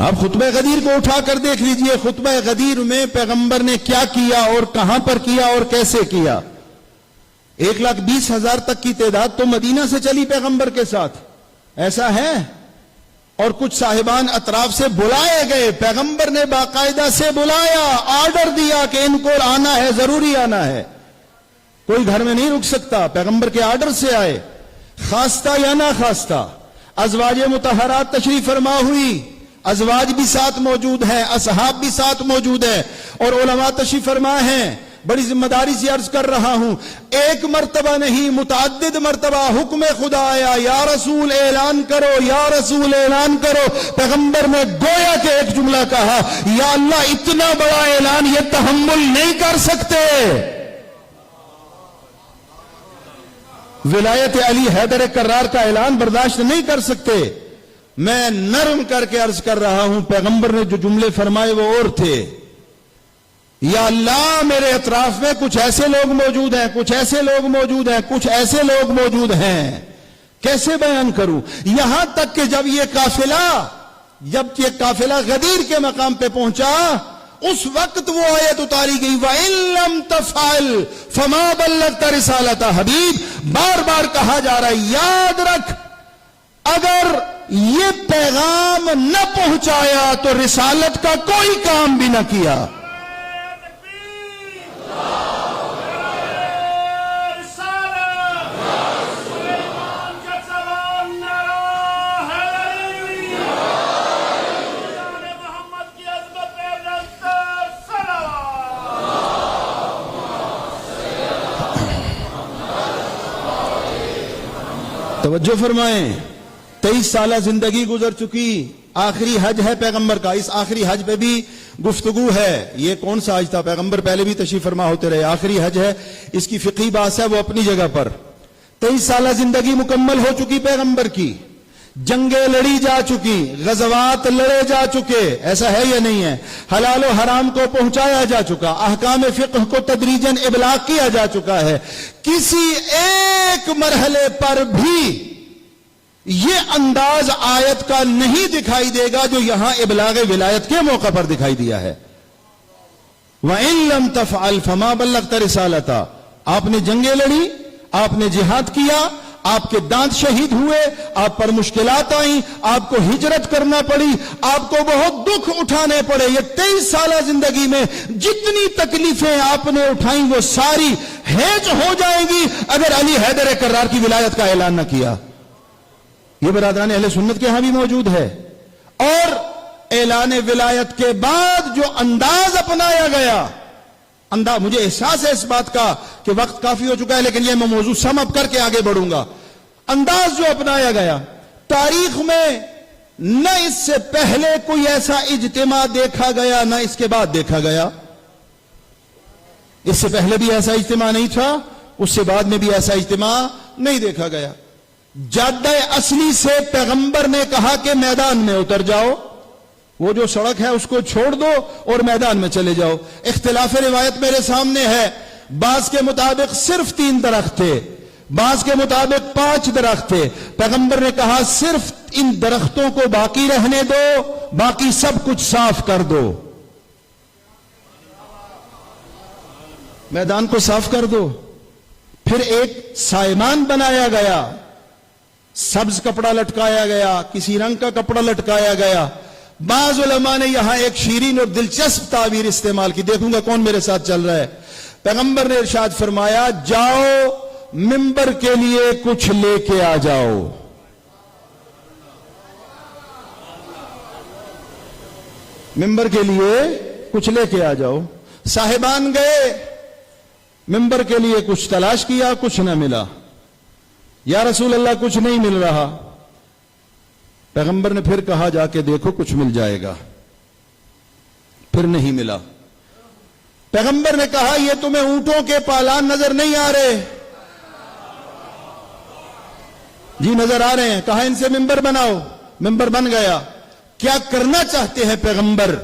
آپ خطبہ غدیر کو اٹھا کر دیکھ لیجئے. خطبہ غدیر میں پیغمبر نے کیا کیا اور کہاں پر کیا اور کیسے کیا. 1,20,000 تک کی تعداد تو مدینہ سے چلی پیغمبر کے ساتھ, ایسا ہے. اور کچھ صاحبان اطراف سے بلائے گئے, پیغمبر نے باقاعدہ سے بلایا, آرڈر دیا کہ ان کو آنا ہے, ضروری آنا ہے, کوئی گھر میں نہیں رک سکتا. پیغمبر کے آرڈر سے آئے, خواستہ یا نہ خواستہ. ازواج مطہرات تشریف فرما ہوئی, ازواج بھی ساتھ موجود ہیں, اصحاب بھی ساتھ موجود ہیں, اور علماء تشریف فرما ہیں. بڑی ذمہ داری سے عرض کر رہا ہوں, ایک مرتبہ نہیں متعدد مرتبہ حکم خدا آیا, یا رسول اعلان کرو, یا رسول اعلان کرو. پیغمبر نے گویا کہ ایک جملہ کہا, یا اللہ اتنا بڑا اعلان یہ تحمل نہیں کر سکتے. ولایت علی حیدر کرار کا اعلان برداشت نہیں کر سکتے. میں نرم کر کے عرض کر رہا ہوں, پیغمبر نے جو جملے فرمائے وہ اور تھے. یا اللہ میرے اطراف میں کچھ ایسے لوگ موجود ہیں, کچھ ایسے لوگ موجود ہیں, کچھ ایسے لوگ موجود ہیں, کیسے بیان کروں. یہاں تک کہ جب یہ قافلہ غدیر کے مقام پہ پہنچا, اس وقت وہ آیت اتاری گئی, وَإِن لَمْ تَفْعَلْ فَمَا بَلَّغْتَ رِسَالَتَ. حبیب بار بار کہا جا رہا ہے, یاد رکھ اگر یہ پیغام نہ پہنچایا تو رسالت کا کوئی کام بھی نہ کیا. توجہ فرمائیں, 23 سالہ زندگی گزر چکی, آخری حج ہے پیغمبر کا. اس آخری حج پہ بھی گفتگو ہے. یہ کون سا حج تھا, پیغمبر پہلے بھی تشریف فرما ہوتے رہے, آخری حج ہے, اس کی فقہی بحث ہے وہ اپنی جگہ پر. 23 سالہ زندگی مکمل ہو چکی پیغمبر کی, جنگیں لڑی جا چکی, غزوات لڑے جا چکے, ایسا ہے یا نہیں ہے, حلال و حرام کو پہنچایا جا چکا, احکام فقہ کو تدریجاً ابلاغ کیا جا چکا ہے. کسی ایک مرحلے پر بھی یہ انداز آیت کا نہیں دکھائی دے گا جو یہاں ابلاغ ولایت کے موقع پر دکھائی دیا ہے. وَإِن لَمْ تَفْعَلْ فَمَا بَلَّغْتَ رِسَالَتَ. آپ نے جنگیں لڑی, آپ نے جہاد کیا, آپ کے دانت شہید ہوئے, آپ پر مشکلات آئیں, آپ کو ہجرت کرنا پڑی, آپ کو بہت دکھ اٹھانے پڑے. یہ 23 سالہ زندگی میں جتنی تکلیفیں آپ نے اٹھائیں وہ ساری ہیج ہو جائیں گی اگر علی حیدر کرار کی ولایت کا اعلان نہ کیا. یہ برادران اہل سنت کے ہاں بھی موجود ہے. اور اعلان ولایت کے بعد جو انداز اپنایا گیا, مجھے احساس ہے اس بات کا کہ وقت کافی ہو چکا ہے, لیکن یہ میں موضوع سم اپ کر کے آگے بڑھوں گا. انداز جو اپنایا گیا, تاریخ میں نہ اس سے پہلے کوئی ایسا اجتماع دیکھا گیا نہ اس کے بعد دیکھا گیا. اس سے پہلے بھی ایسا اجتماع نہیں تھا, اس سے بعد میں بھی ایسا اجتماع نہیں دیکھا گیا. جادہ اصلی سے پیغمبر نے کہا کہ میدان میں اتر جاؤ, وہ جو سڑک ہے اس کو چھوڑ دو اور میدان میں چلے جاؤ. اختلاف روایت میرے سامنے ہے, بعض کے مطابق صرف 3 درخت تھے, بعض کے مطابق 5 درخت تھے. پیغمبر نے کہا صرف ان درختوں کو باقی رہنے دو, باقی سب کچھ صاف کر دو, میدان کو صاف کر دو. پھر ایک سائمان بنایا گیا, سبز کپڑا لٹکایا گیا, کسی رنگ کا کپڑا لٹکایا گیا. بعض علماء نے یہاں ایک شیرین اور دلچسپ تعبیر استعمال کی, دیکھوں گا کون میرے ساتھ چل رہا ہے. پیغمبر نے ارشاد فرمایا, جاؤ منبر کے لیے کچھ لے کے آ جاؤ. منبر کے لیے کچھ لے کے آ جاؤ. صاحبان گئے, منبر کے لیے کچھ تلاش کیا, کچھ نہ ملا. یا رسول اللہ کچھ نہیں مل رہا. پیغمبر نے پھر کہا جا کے دیکھو کچھ مل جائے گا، پھر نہیں ملا۔ پیغمبر نے کہا یہ تمہیں اونٹوں کے پالان نظر نہیں آ رہے؟ جی نظر آ رہے ہیں۔ کہا ان سے ممبر بناؤ، ممبر بن گیا۔ کیا کرنا چاہتے ہیں پیغمبر؟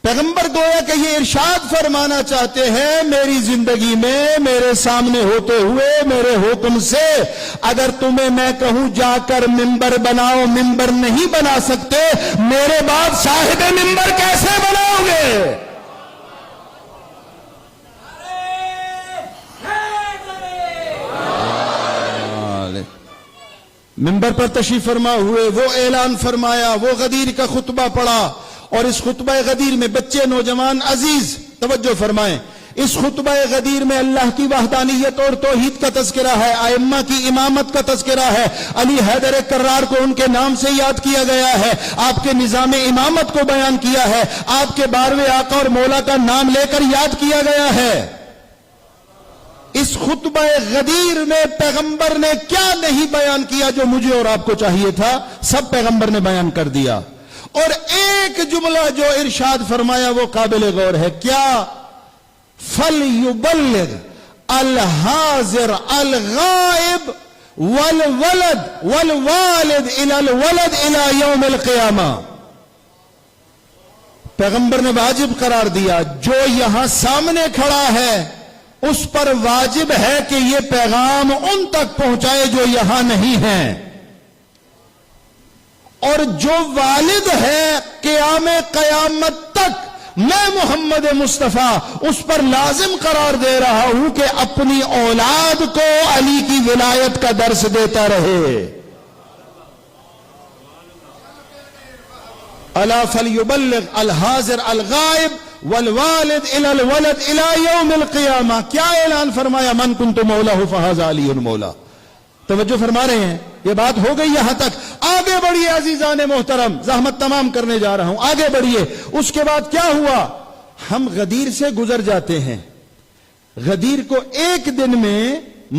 پیغمبر گویا کہ یہ ارشاد فرمانا چاہتے ہیں میری زندگی میں میرے سامنے ہوتے ہوئے میرے حکم سے اگر تمہیں میں کہوں جا کر ممبر بناؤ، ممبر نہیں بنا سکتے، میرے بعد صاحب ممبر کیسے بناؤ گے؟ ممبر پر تشریف فرما ہوئے، وہ اعلان فرمایا، وہ غدیر کا خطبہ پڑھا، اور اس خطبہ غدیر میں بچے نوجوان عزیز توجہ فرمائیں، اس خطبہ غدیر میں اللہ کی وحدانیت اور توحید کا تذکرہ ہے، ائمہ کی امامت کا تذکرہ ہے، علی حیدر کرار کو ان کے نام سے یاد کیا گیا ہے، آپ کے نظام امامت کو بیان کیا ہے، آپ کے 12ویں آقا اور مولا کا نام لے کر یاد کیا گیا ہے۔ اس خطبہ غدیر میں پیغمبر نے کیا نہیں بیان کیا جو مجھے اور آپ کو چاہیے تھا؟ سب پیغمبر نے بیان کر دیا، اور ایک جملہ جو ارشاد فرمایا وہ قابل غور ہے۔ کیا؟ فَلْيُبَلِّغْ الْحَاضِرَ الْغَائِبَ وَالْوَلَدْ وَالْوَالِدْ إِلَى الْوَلَدْ إِلَى يَوْمِ الْقِيَامَةِ۔ پیغمبر نے واجب قرار دیا جو یہاں سامنے کھڑا ہے اس پر واجب ہے کہ یہ پیغام ان تک پہنچائے جو یہاں نہیں ہیں، اور جو والد ہے قیام قیامت تک میں محمد مصطفیٰ اس پر لازم قرار دے رہا ہوں کہ اپنی اولاد کو علی کی ولایت کا درس دیتا رہے۔ الا فلیبلغ الحاضر الغائب والوالد الى الولد الى یوم القیامہ۔ کیا اعلان فرمایا؟ من کنت مولا فہذا علی مولا۔ توجہ فرما رہے ہیں؟ یہ بات ہو گئی یہاں تک، آگے بڑھیے عزیزان محترم، زحمت تمام کرنے جا رہا ہوں، آگے بڑھیے۔ اس کے بعد کیا ہوا؟ ہم غدیر سے گزر جاتے ہیں، غدیر کو ایک دن میں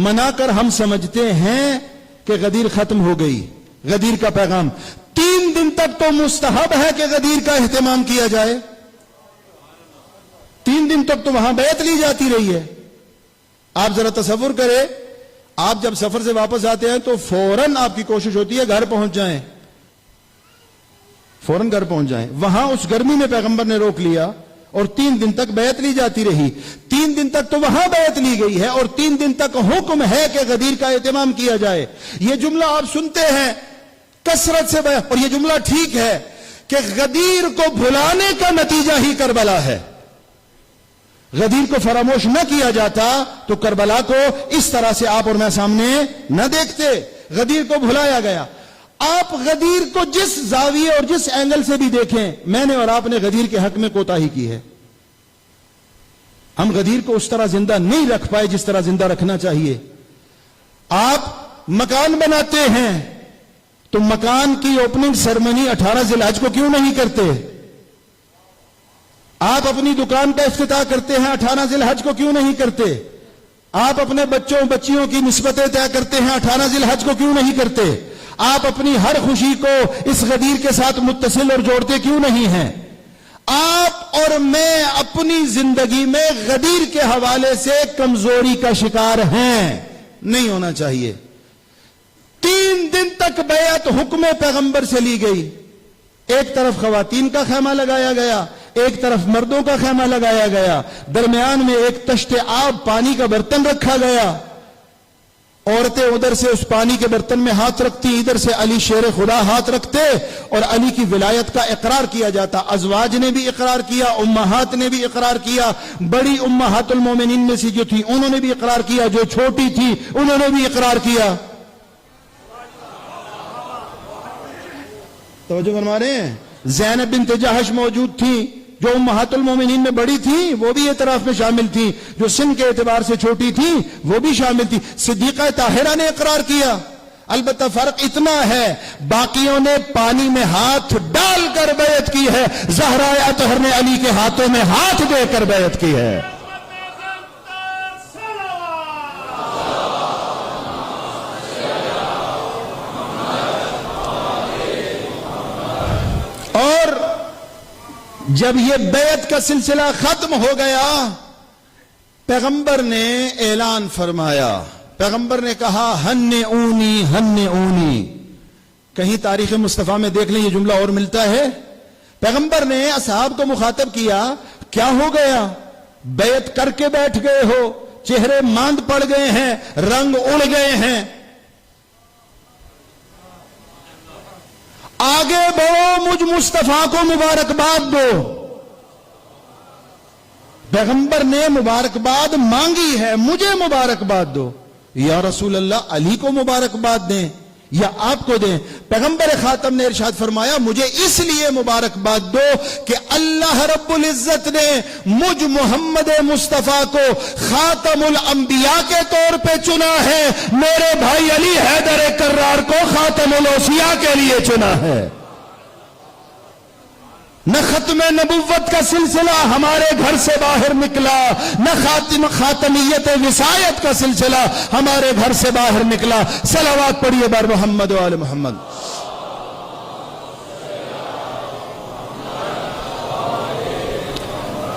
منا کر ہم سمجھتے ہیں کہ غدیر ختم ہو گئی، غدیر کا پیغام 3 دن تک تو مستحب ہے کہ غدیر کا اہتمام کیا جائے، 3 دن تک تو وہاں بیعت لی جاتی رہی ہے۔ آپ ذرا تصور کریں، آپ جب سفر سے واپس آتے ہیں تو فوراً آپ کی کوشش ہوتی ہے گھر پہنچ جائیں، فوراً گھر پہنچ جائیں۔ وہاں اس گرمی میں پیغمبر نے روک لیا اور 3 دن تک بیعت لی جاتی رہی، 3 دن تک تو وہاں بیعت لی گئی ہے، اور 3 دن تک حکم ہے کہ غدیر کا اہتمام کیا جائے۔ یہ جملہ آپ سنتے ہیں کثرت سے بیان، اور یہ جملہ ٹھیک ہے کہ غدیر کو بھلانے کا نتیجہ ہی کربلا ہے۔ غدیر کو فراموش نہ کیا جاتا تو کربلا کو اس طرح سے آپ اور میں سامنے نہ دیکھتے۔ غدیر کو بھلایا گیا۔ آپ غدیر کو جس زاویے اور جس اینگل سے بھی دیکھیں، میں نے اور آپ نے غدیر کے حق میں کوتاہی کی ہے۔ ہم غدیر کو اس طرح زندہ نہیں رکھ پائے جس طرح زندہ رکھنا چاہیے۔ آپ مکان بناتے ہیں تو مکان کی اوپننگ سرمنی 18 ذی الحج کو کیوں نہیں کرتے؟ آپ اپنی دکان کا افتتاح کرتے ہیں 18 ذی الحج کو کیوں نہیں کرتے؟ آپ اپنے بچوں بچیوں کی نسبتیں طے کرتے ہیں 18 ذی الحج کو کیوں نہیں کرتے؟ آپ اپنی ہر خوشی کو اس غدیر کے ساتھ متصل اور جوڑتے کیوں نہیں ہیں؟ آپ اور میں اپنی زندگی میں غدیر کے حوالے سے کمزوری کا شکار ہیں، نہیں ہونا چاہیے۔ 3 دن تک بیعت حکم پیغمبر سے لی گئی، ایک طرف خواتین کا خیمہ لگایا گیا، ایک طرف مردوں کا خیمہ لگایا گیا، درمیان میں ایک تشت آب پانی کا برتن رکھا گیا، عورتیں ادھر سے اس پانی کے برتن میں ہاتھ رکھتی، ادھر سے علی شیر خدا ہاتھ رکھتے، اور علی کی ولایت کا اقرار کیا جاتا۔ ازواج نے بھی اقرار کیا، امہات نے بھی اقرار کیا، بڑی امہات المومنین میں سے جو تھی انہوں نے بھی اقرار کیا، جو چھوٹی تھی انہوں نے بھی اقرار کیا۔ توجہ فرما رہے ہیں؟ زینب بنت جہش موجود تھی جو امہات المومنین میں بڑی تھی، وہ بھی اعتراف میں شامل تھی، جو سن کے اعتبار سے چھوٹی تھی وہ بھی شامل تھی، صدیقہ طاہرہ نے اقرار کیا۔ البتہ فرق اتنا ہے باقیوں نے پانی میں ہاتھ ڈال کر بیعت کی ہے، زہرا اطہر نے علی کے ہاتھوں میں ہاتھ دے کر بیعت کی ہے۔ جب یہ بیعت کا سلسلہ ختم ہو گیا، پیغمبر نے اعلان فرمایا، پیغمبر نے کہا ہن اونی ہن اونی. کہیں تاریخ مصطفیٰ میں دیکھ لیں یہ جملہ اور ملتا ہے. پیغمبر نے اصحاب کو مخاطب کیا، کیا ہو گیا؟ بیعت کر کے بیٹھ گئے ہو، چہرے ماند پڑ گئے ہیں، رنگ اڑ گئے ہیں، آگے بڑھو، مجھ مصطفیٰ کو مبارکباد دو. پیغمبر نے مبارکباد مانگی ہے، مجھے مبارکباد دو. یا رسول اللہ علی کو مبارکباد دیں یا آپ کو دیں؟ پیغمبر خاتم نے ارشاد فرمایا مجھے اس لیے مبارکباد دو کہ اللہ رب العزت نے مجھ محمد مصطفیٰ کو خاتم الانبیاء کے طور پہ چنا ہے، میرے بھائی علی حیدر کرار کو خاتم الاوصیاء کے لیے چنا ہے. نہ ختم نبوت کا سلسلہ ہمارے گھر سے باہر نکلا، نہ خاتمیت وصایت کا سلسلہ ہمارے گھر سے باہر نکلا. صلوات پڑھیے بار محمد و آل محمد.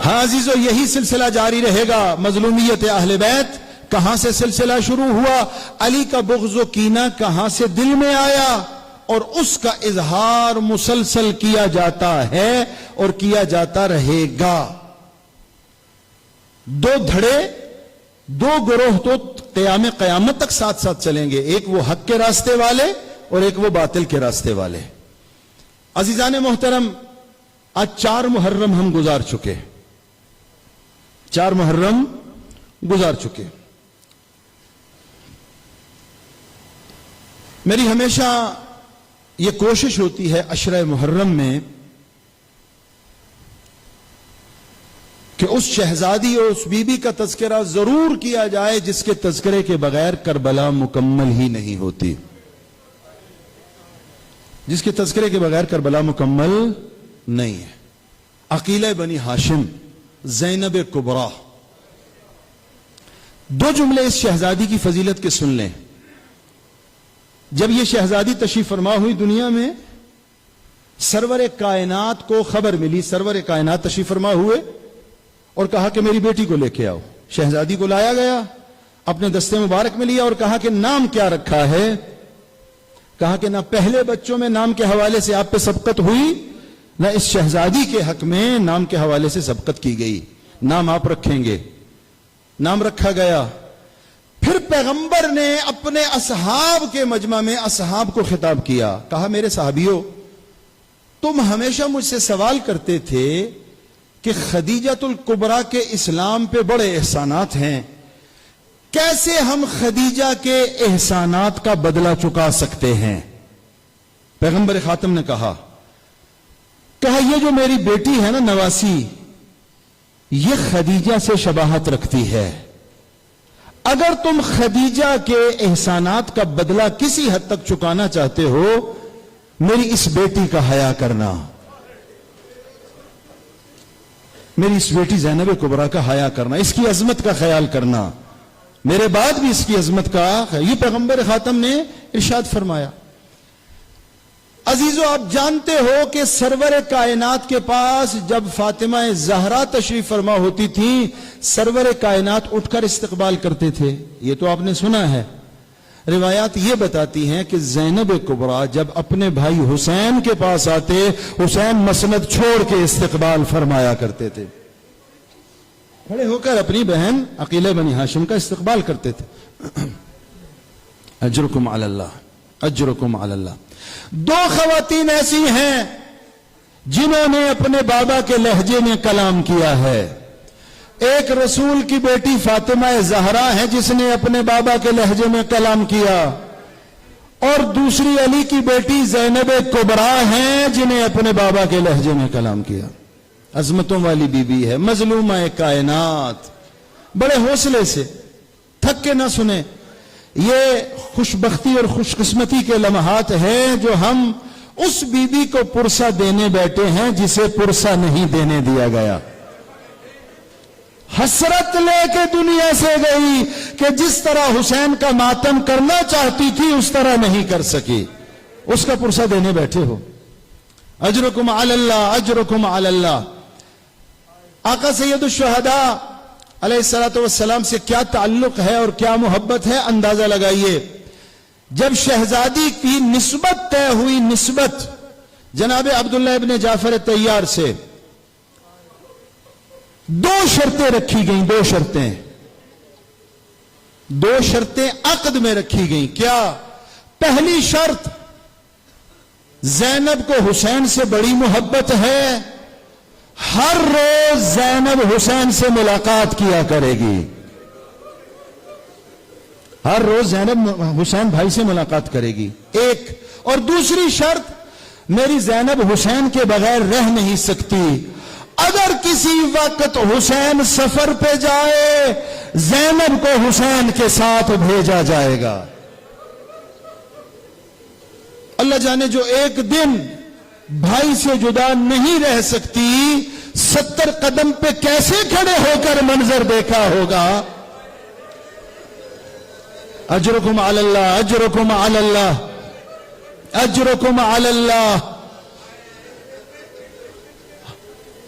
ہاں عزیزو، یہی سلسلہ جاری رہے گا. مظلومیت اہل بیت کہاں سے سلسلہ شروع ہوا، علی کا بغض و کینہ کہاں سے دل میں آیا، اور اس کا اظہار مسلسل کیا جاتا ہے اور کیا جاتا رہے گا. دو دھڑے، دو گروہ تو قیامت تک ساتھ ساتھ چلیں گے، ایک وہ حق کے راستے والے اور ایک وہ باطل کے راستے والے. عزیزان محترم، آج 4 محرم ہم گزار چکے، 4 محرم گزار چکے. میری ہمیشہ یہ کوشش ہوتی ہے عشرہ محرم میں کہ اس شہزادی اور اس بی بی کا تذکرہ ضرور کیا جائے جس کے تذکرے کے بغیر کربلا مکمل ہی نہیں ہوتی، جس کے تذکرے کے بغیر کربلا مکمل نہیں ہے. عقیلہ بنی ہاشم، زینب کبریٰ. 2 جملے اس شہزادی کی فضیلت کے سن لیں. جب یہ شہزادی تشریف فرما ہوئی دنیا میں، سرور کائنات کو خبر ملی، سرور کائنات تشریف فرما ہوئے اور کہا کہ میری بیٹی کو لے کے آؤ. شہزادی کو لایا گیا، اپنے دستے مبارک میں لیا اور کہا کہ نام کیا رکھا ہے؟ کہا کہ نہ پہلے بچوں میں نام کے حوالے سے آپ پہ سبقت ہوئی، نہ اس شہزادی کے حق میں نام کے حوالے سے سبقت کی گئی. نام آپ رکھیں گے. نام رکھا گیا. پھر پیغمبر نے اپنے اصحاب کے مجمع میں اصحاب کو خطاب کیا، کہا میرے صحابیوں، تم ہمیشہ مجھ سے سوال کرتے تھے کہ خدیجۃ الکبریٰ کے اسلام پہ بڑے احسانات ہیں، کیسے ہم خدیجہ کے احسانات کا بدلہ چکا سکتے ہیں؟ پیغمبر خاتم نے کہا یہ جو میری بیٹی ہے نا نواسی، یہ خدیجہ سے شباہت رکھتی ہے. اگر تم خدیجہ کے احسانات کا بدلہ کسی حد تک چکانا چاہتے ہو، میری اس بیٹی کا حیا کرنا، میری اس بیٹی زینب کبریٰ کا حیا کرنا، اس کی عظمت کا خیال کرنا، میرے بعد بھی اس کی عظمت کا. یہ پیغمبر خاتم نے ارشاد فرمایا. عزیزو، آپ جانتے ہو کہ سرور کائنات کے پاس جب فاطمہ زہرا تشریف فرما ہوتی تھی، سرور کائنات اٹھ کر استقبال کرتے تھے. یہ تو آپ نے سنا ہے. روایات یہ بتاتی ہیں کہ زینب کبریٰ جب اپنے بھائی حسین کے پاس آتے، حسین مسند چھوڑ کے استقبال فرمایا کرتے تھے، کھڑے ہو کر اپنی بہن عقیلہ بنی ہاشم کا استقبال کرتے تھے. اجرکم علی اللہ، اجرکم علی اللہ. 2 خواتین ایسی ہیں جنہوں نے اپنے بابا کے لہجے میں کلام کیا ہے. ایک رسول کی بیٹی فاطمہ زہرا ہے جس نے اپنے بابا کے لہجے میں کلام کیا، اور دوسری علی کی بیٹی زینب کبریٰ ہیں جنہیں اپنے بابا کے لہجے میں کلام کیا. عظمتوں والی بی بی ہے، مظلومہ کائنات. بڑے حوصلے سے تھک کے نہ سنیں. یہ خوش بختی اور خوش قسمتی کے لمحات ہیں جو ہم اس بی بی کو پرسہ دینے بیٹھے ہیں جسے پرسہ نہیں دینے دیا گیا. حسرت لے کے دنیا سے گئی کہ جس طرح حسین کا ماتم کرنا چاہتی تھی اس طرح نہیں کر سکی. اس کا پرسہ دینے بیٹھے ہو. اجرکم علی اللہ، اجرکم علی اللہ. آقا سید الشہداء علیہ الصلوۃ والسلام سے کیا تعلق ہے اور کیا محبت ہے، اندازہ لگائیے۔ جب شہزادی کی نسبت طے ہوئی، نسبت جناب عبداللہ ابن جعفر طیار سے، دو شرطیں رکھی گئیں، دو شرطیں عقد میں رکھی گئیں۔ کیا؟ پہلی شرط، زینب کو حسین سے بڑی محبت ہے، ہر روز زینب حسین سے ملاقات کیا کرے گی، ہر روز زینب حسین بھائی سے ملاقات کرے گی، ایک۔ اور دوسری شرط، میری زینب حسین کے بغیر رہ نہیں سکتی، اگر کسی وقت حسین سفر پہ جائے زینب کو حسین کے ساتھ بھیجا جائے گا۔ اللہ جانے جو ایک دن بھائی سے جدا نہیں رہ سکتی، 70 قدم پہ کیسے کھڑے ہو کر منظر دیکھا ہوگا۔ اجرکم علی اللہ، اجرکم علی اللہ، اجرکم علی اللہ۔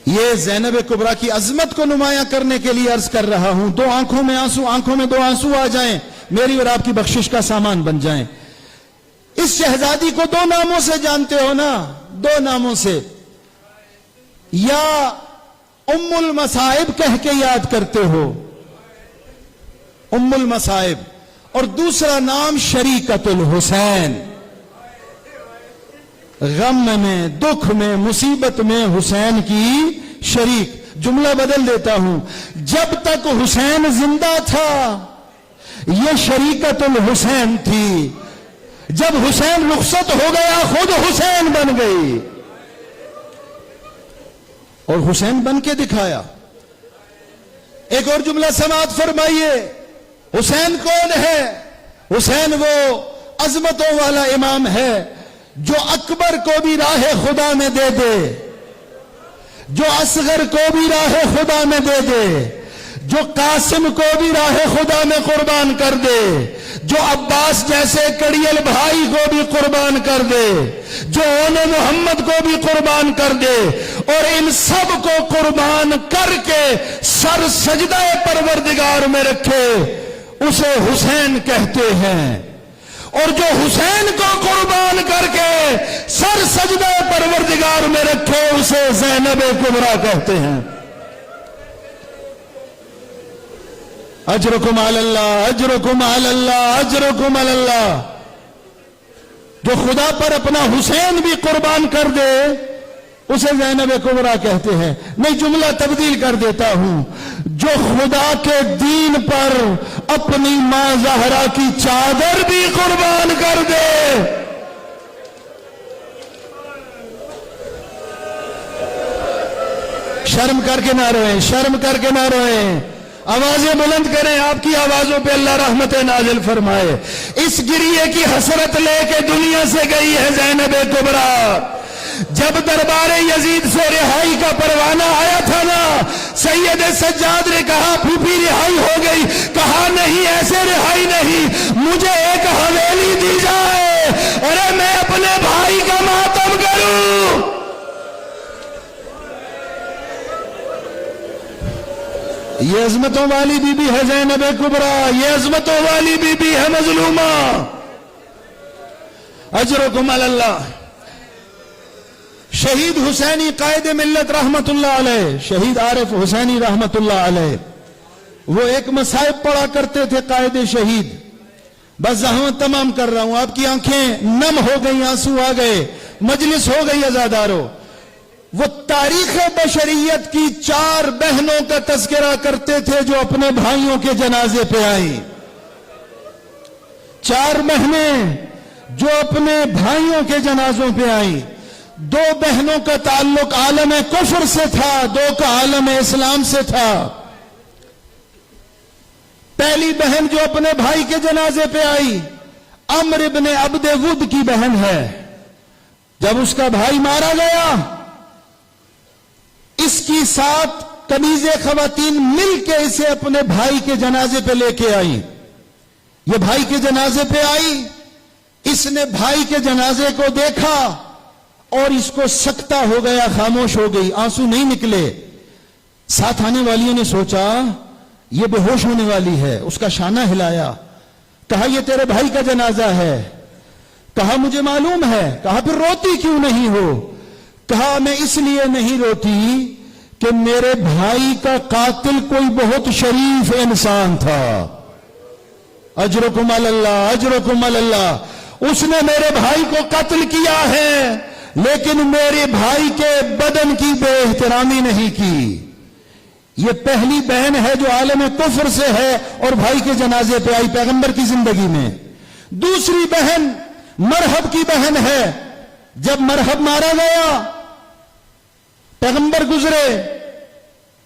یہ زینب کبریٰ کی عظمت کو نمایاں کرنے کے لیے عرض کر رہا ہوں۔ دو آنکھوں میں آنسو، آنکھوں میں دو آنسو آ جائیں، میری اور آپ کی بخشش کا سامان بن جائیں۔ اس شہزادی کو دو ناموں سے جانتے ہو نا، دو ناموں سے، یا ام المصائب کہہ کے یاد کرتے ہو، ام المصائب، اور دوسرا نام شریکت الحسین، غم میں، دکھ میں، مصیبت میں حسین کی شریک۔ جملہ بدل دیتا ہوں، جب تک حسین زندہ تھا یہ شریکت الحسین تھی، جب حسین رخصت ہو گیا خود حسین بن گئی اور حسین بن کے دکھایا۔ ایک اور جملہ سماعت فرمائیے، حسین کون ہے؟ حسین وہ عظمتوں والا امام ہے جو اکبر کو بھی راہ خدا میں دے دے، جو اصغر کو بھی راہ خدا میں دے دے، جو قاسم کو بھی راہ خدا میں قربان کر دے، جو عباس جیسے کڑیل بھائی کو بھی قربان کر دے، جو اون محمد کو بھی قربان کر دے، اور ان سب کو قربان کر کے سر سجدہ پروردگار میں رکھے، اسے حسین کہتے ہیں۔ اور جو حسین کو قربان کر کے سر سجدہ پروردگار میں رکھے اسے زینب کبریٰ کہتے ہیں۔ اجرکم علی اللہ، اجرکم علی اللہ، اجرکم علی اللہ۔ جو خدا پر اپنا حسین بھی قربان کر دے اسے زینب کبریٰ کہتے ہیں۔ میں جملہ تبدیل کر دیتا ہوں، جو خدا کے دین پر اپنی ماں زہرا کی چادر بھی قربان کر دے شرم کر کے نہ روئیں، شرم کر کے نہ روئیں، آوازیں بلند کریں، آپ کی آوازوں پہ اللہ رحمت نازل فرمائے۔ اس گریے کی حسرت لے کے دنیا سے گئی ہے زینب کبریٰ۔ جب دربار یزید سے رہائی کا پروانہ آیا تھا نا، سید سجاد نے کہا پھوپھی رہائی ہو گئی، کہا نہیں ایسے رہائی نہیں، مجھے ایک حویلی دی جائے اور میں اپنے بھائی کا ماتم کروں۔ یہ عظمتوں والی بی بی ہے زینب کبریٰ، یہ عظمتوں والی بی بی ہے مظلومہ۔ اجرکم علی اللہ۔ شہید حسینی قائد ملت رحمت اللہ علیہ، شہید عارف حسینی رحمت اللہ علیہ، وہ ایک مصائب پڑھا کرتے تھے قائد شہید۔ بس زحمت تمام کر رہا ہوں، آپ کی آنکھیں نم ہو گئی، آنسو آ گئے، مجلس ہو گئی عزادارو۔ وہ تاریخ بشریت کی 4 بہنوں کا تذکرہ کرتے تھے جو اپنے بھائیوں کے جنازے پہ آئیں۔ 4 بہنیں جو اپنے بھائیوں کے جنازوں پہ آئیں۔ 2 بہنوں کا تعلق عالم کفر سے تھا، 2 کا عالم اسلام سے تھا۔ پہلی بہن جو اپنے بھائی کے جنازے پہ آئی عمر ابن عبد ود کی بہن ہے۔ جب اس کا بھائی مارا گیا، اس کی 7 کنیزیں خواتین مل کے اسے اپنے بھائی کے جنازے پہ لے کے آئی۔ یہ بھائی کے جنازے پہ آئی، اس نے بھائی کے جنازے کو دیکھا اور اس کو سکتہ ہو گیا، خاموش ہو گئی، آنسو نہیں نکلے۔ ساتھ آنے والیوں نے سوچا یہ بے ہوش ہونے والی ہے، اس کا شانہ ہلایا، کہا یہ تیرے بھائی کا جنازہ ہے، کہا مجھے معلوم ہے، کہا پھر روتی کیوں نہیں ہو؟ کہا میں اس لیے نہیں روتی کہ میرے بھائی کا قاتل کوئی بہت شریف انسان تھا، اجرکم اللہ، اجرکم اللہ، اس نے میرے بھائی کو قتل کیا ہے لیکن میرے بھائی کے بدن کی بے احترامی نہیں کی۔ یہ پہلی بہن ہے جو عالم کفر سے ہے اور بھائی کے جنازے پہ آئی پیغمبر کی زندگی میں۔ دوسری بہن مرحب کی بہن ہے، جب مرحب مارا گیا پیغمبر گزرے،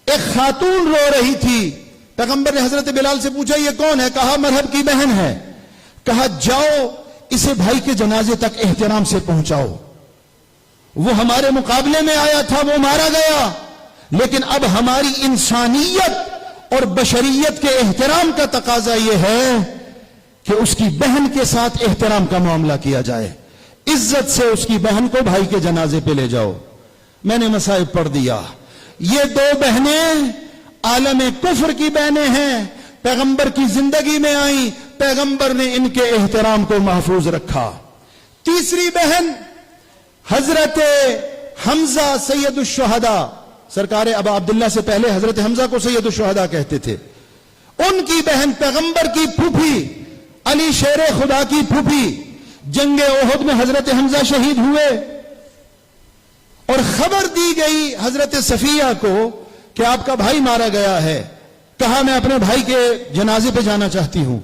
ایک خاتون رو رہی تھی، پیغمبر نے حضرت بلال سے پوچھا یہ کون ہے؟ کہا مرحب کی بہن ہے۔ کہا جاؤ اسے بھائی کے جنازے تک احترام سے پہنچاؤ، وہ ہمارے مقابلے میں آیا تھا، وہ مارا گیا، لیکن اب ہماری انسانیت اور بشریت کے احترام کا تقاضا یہ ہے کہ اس کی بہن کے ساتھ احترام کا معاملہ کیا جائے، عزت سے اس کی بہن کو بھائی کے جنازے پہ لے جاؤ۔ میں نے مصائب پڑھ دیا، یہ دو بہنیں عالم کفر کی بہنیں ہیں، پیغمبر کی زندگی میں آئیں، پیغمبر نے ان کے احترام کو محفوظ رکھا۔ تیسری بہن حضرت حمزہ سید الشہداء، سرکار ابا عبداللہ سے پہلے حضرت حمزہ کو سید الشہداء کہتے تھے، ان کی بہن پیغمبر کی پھوپھی، علی شیر خدا کی پھوپھی، جنگ احد میں حضرت حمزہ شہید ہوئے اور خبر دی گئی حضرت صفیہ کو کہ آپ کا بھائی مارا گیا ہے۔ کہا میں اپنے بھائی کے جنازے پہ جانا چاہتی ہوں۔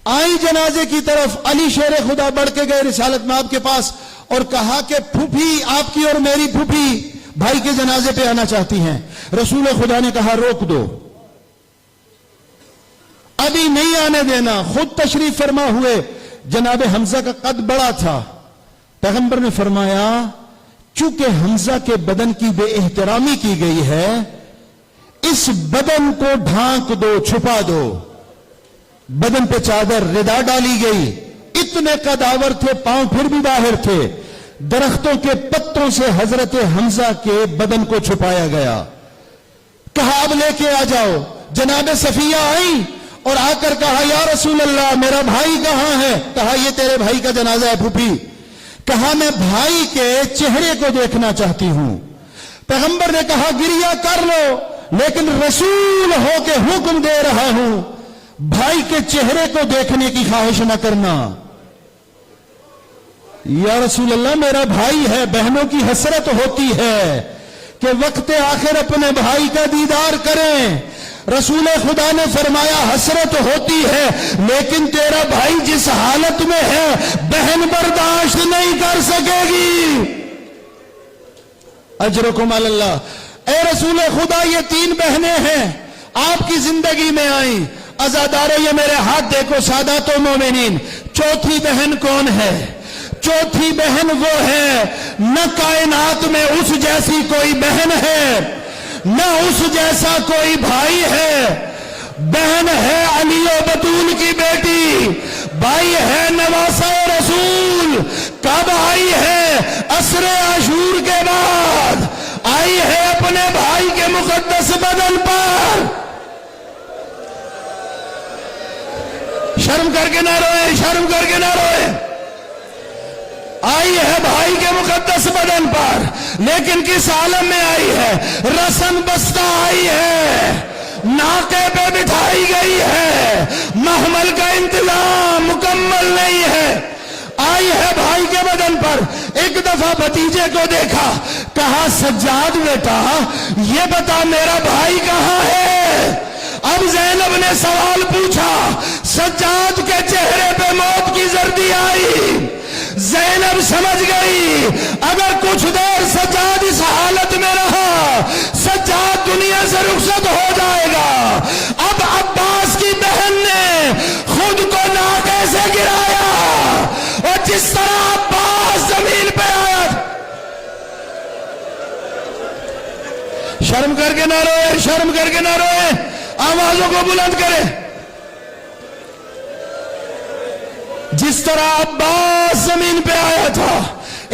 آئی جنازے کی طرف، علی شیر خدا بڑھ کے گئے رسالت میں آپ کے پاس اور کہا کہ پھوپھی آپ کی اور میری پھوپھی بھائی کے جنازے پہ آنا چاہتی ہیں۔ رسول خدا نے کہا روک دو، ابھی نہیں آنے دینا، خود تشریف فرما ہوئے۔ جناب حمزہ کا قد بڑا تھا، پیغمبر نے فرمایا چونکہ حمزہ کے بدن کی بے احترامی کی گئی ہے، اس بدن کو ڈھانک دو، چھپا دو۔ بدن پہ چادر ردا ڈالی گئی، اتنے قداور تھے، پاؤں پھر بھی باہر تھے، درختوں کے پتوں سے حضرت حمزہ کے بدن کو چھپایا گیا۔ کہا اب لے کے آ جاؤ۔ جناب صفیہ آئی اور آ کر کہا یا رسول اللہ میرا بھائی کہاں ہے؟ کہا یہ تیرے بھائی کا جنازہ ہے پھوپھی۔ کہا میں بھائی کے چہرے کو دیکھنا چاہتی ہوں۔ پیغمبر نے کہا گریہ کر لو، لیکن رسول ہو کے حکم دے رہا ہوں بھائی کے چہرے کو دیکھنے کی خواہش نہ کرنا۔ یا رسول اللہ میرا بھائی ہے، بہنوں کی حسرت ہوتی ہے کہ وقت آخر اپنے بھائی کا دیدار کریں۔ رسول خدا نے فرمایا حسرت ہوتی ہے، لیکن تیرا بھائی جس حالت میں ہے بہن برداشت نہیں کر سکے گی۔ اجرکم اللہ۔ اے رسول خدا یہ 3 بہنیں ہیں آپ کی زندگی میں آئیں، عزادارے یہ میرے ہاتھ دیکھو سادات و مومنین، چوتھی بہن کون ہے؟ چوتھی بہن وہ ہے نہ کائنات میں اس جیسی کوئی بہن ہے نہ اس جیسا کوئی بھائی ہے۔ بہن ہے علی و بطول کی بیٹی، بھائی ہے نواسہ رسول۔ کب آئی ہے؟ عصر عاشور کے بعد آئی ہے اپنے بھائی کے مقدس بدن پر۔ شرم کر کے نہ روئے، شرم کر کے نہ روئے۔ آئی ہے بھائی کے مقدس بدن پر، لیکن کس عالم میں آئی ہے؟ رسن بستہ آئی ہے، ناکے پہ بٹھائی گئی ہے، محمل کا انتظام مکمل نہیں ہے۔ آئی ہے بھائی کے بدن پر۔ ایک دفعہ بھتیجے کو دیکھا، کہا سجاد بیٹا یہ بتا میرا بھائی کہاں ہے؟ اب زینب نے سوال پوچھا، سجاد کے چہرے پہ موت کی زردی آئی۔ زینب سمجھ گئی اگر کچھ دیر سجاد اس حالت میں رہا سجاد دنیا سے رخصت ہو جائے گا۔ اب عباس کی بہن نے خود کو ناکے سے گرایا اور جس طرح عباس زمین پہ آیا۔ شرم کر کے نہ روئے، شرم کر کے نہ روئے، آوازوں کو بلند کرے۔ جس طرح عباس زمین پہ آیا تھا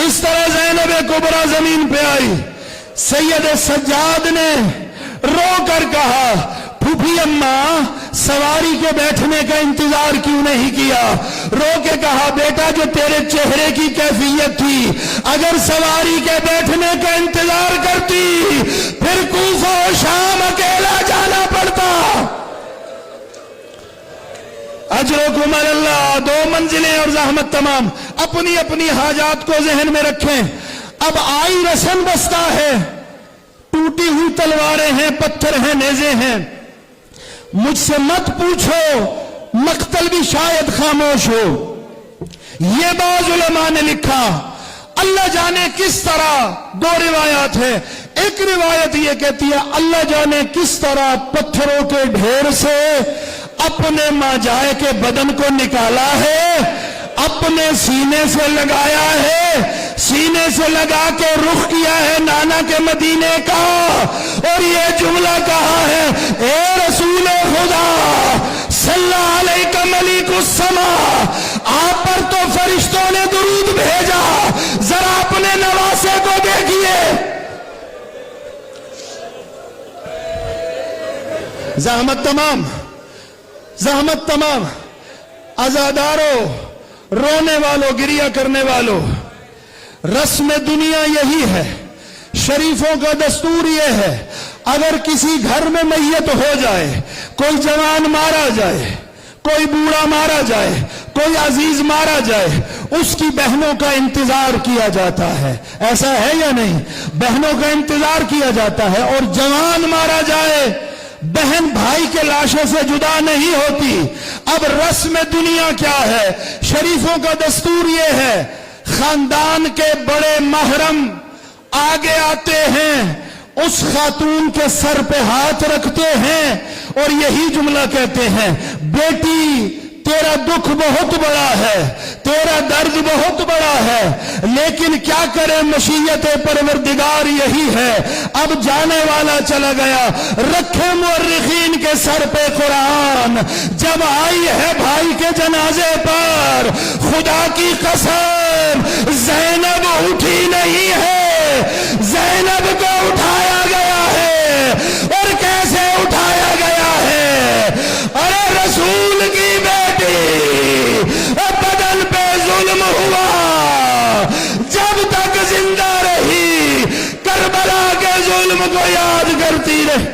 اس طرح زینب کبریٰ زمین پہ آئی۔ سید سجاد نے کر کہا پھوپھی اماں سواری کے بیٹھنے کا انتظار کیوں نہیں کیا؟ رو کے کہا بیٹا جو تیرے چہرے کی کیفیت تھی اگر سواری کے بیٹھنے کا انتظار کرتی پھر کوفہ و شام اکیلا جانا پڑتا۔ اجرکم اللہ، 2 منزلیں اور زحمت تمام۔ اپنی اپنی حاجات کو ذہن میں رکھیں۔ اب آئی رسن بستہ ہے، ٹوٹی ہوئی تلواریں ہیں، پتھر ہیں، نیزے ہیں، مجھ سے مت پوچھو، مقتل بھی شاید خاموش ہو۔ یہ بعض علماء نے لکھا، اللہ جانے کس طرح 2 روایات ہیں۔ ایک روایت یہ کہتی ہے اللہ جانے کس طرح پتھروں کے ڈھیر سے اپنے ماجائے کے بدن کو نکالا ہے، اپنے سینے سے لگایا ہے، سینے سے لگا کے رخ کیا ہے نانا کے مدینے کا، اور یہ جملہ کہا ہے اے رسول خدا صلی علیہ ملیک السماء، آپ پر تو فرشتوں نے درود بھیجا، ذرا اپنے نواسے کو دیکھیے۔ زحمت تمام، زحمت تمام۔ عزاداروں، رونے والوں، گریہ کرنے والوں، رسم دنیا یہی ہے، شریفوں کا دستور یہ ہے اگر کسی گھر میں میت ہو جائے، کوئی جوان مارا جائے، کوئی بوڑھا مارا جائے، کوئی عزیز مارا جائے، اس کی بہنوں کا انتظار کیا جاتا ہے، ایسا ہے یا نہیں؟ بہنوں کا انتظار کیا جاتا ہے، اور جوان مارا جائے بہن بھائی کے لاشوں سے جدا نہیں ہوتی۔ اب رسم دنیا کیا ہے؟ شریفوں کا دستور یہ ہے خاندان کے بڑے محرم آگے آتے ہیں، اس خاتون کے سر پہ ہاتھ رکھتے ہیں اور یہی جملہ کہتے ہیں بیٹی تیرا دکھ بہت بڑا ہے، تیرا درد بہت بڑا ہے، لیکن کیا کرے مشیت پروردگار یہی ہے، اب جانے والا چلا گیا، رکھے مورخین کے سر پہ قرآن، جب آئی ہے بھائی کے جنازے پر خدا کی قسم زینب اٹھی نہیں ہے، زینب کو اٹھایا گیا ہے، اور کیسے اٹھایا گیا ہے؟ ارے رسول کی بدن پہ ظلم ہوا، جب تک زندہ رہی کربلا کے ظلم کو یاد کرتی رہی۔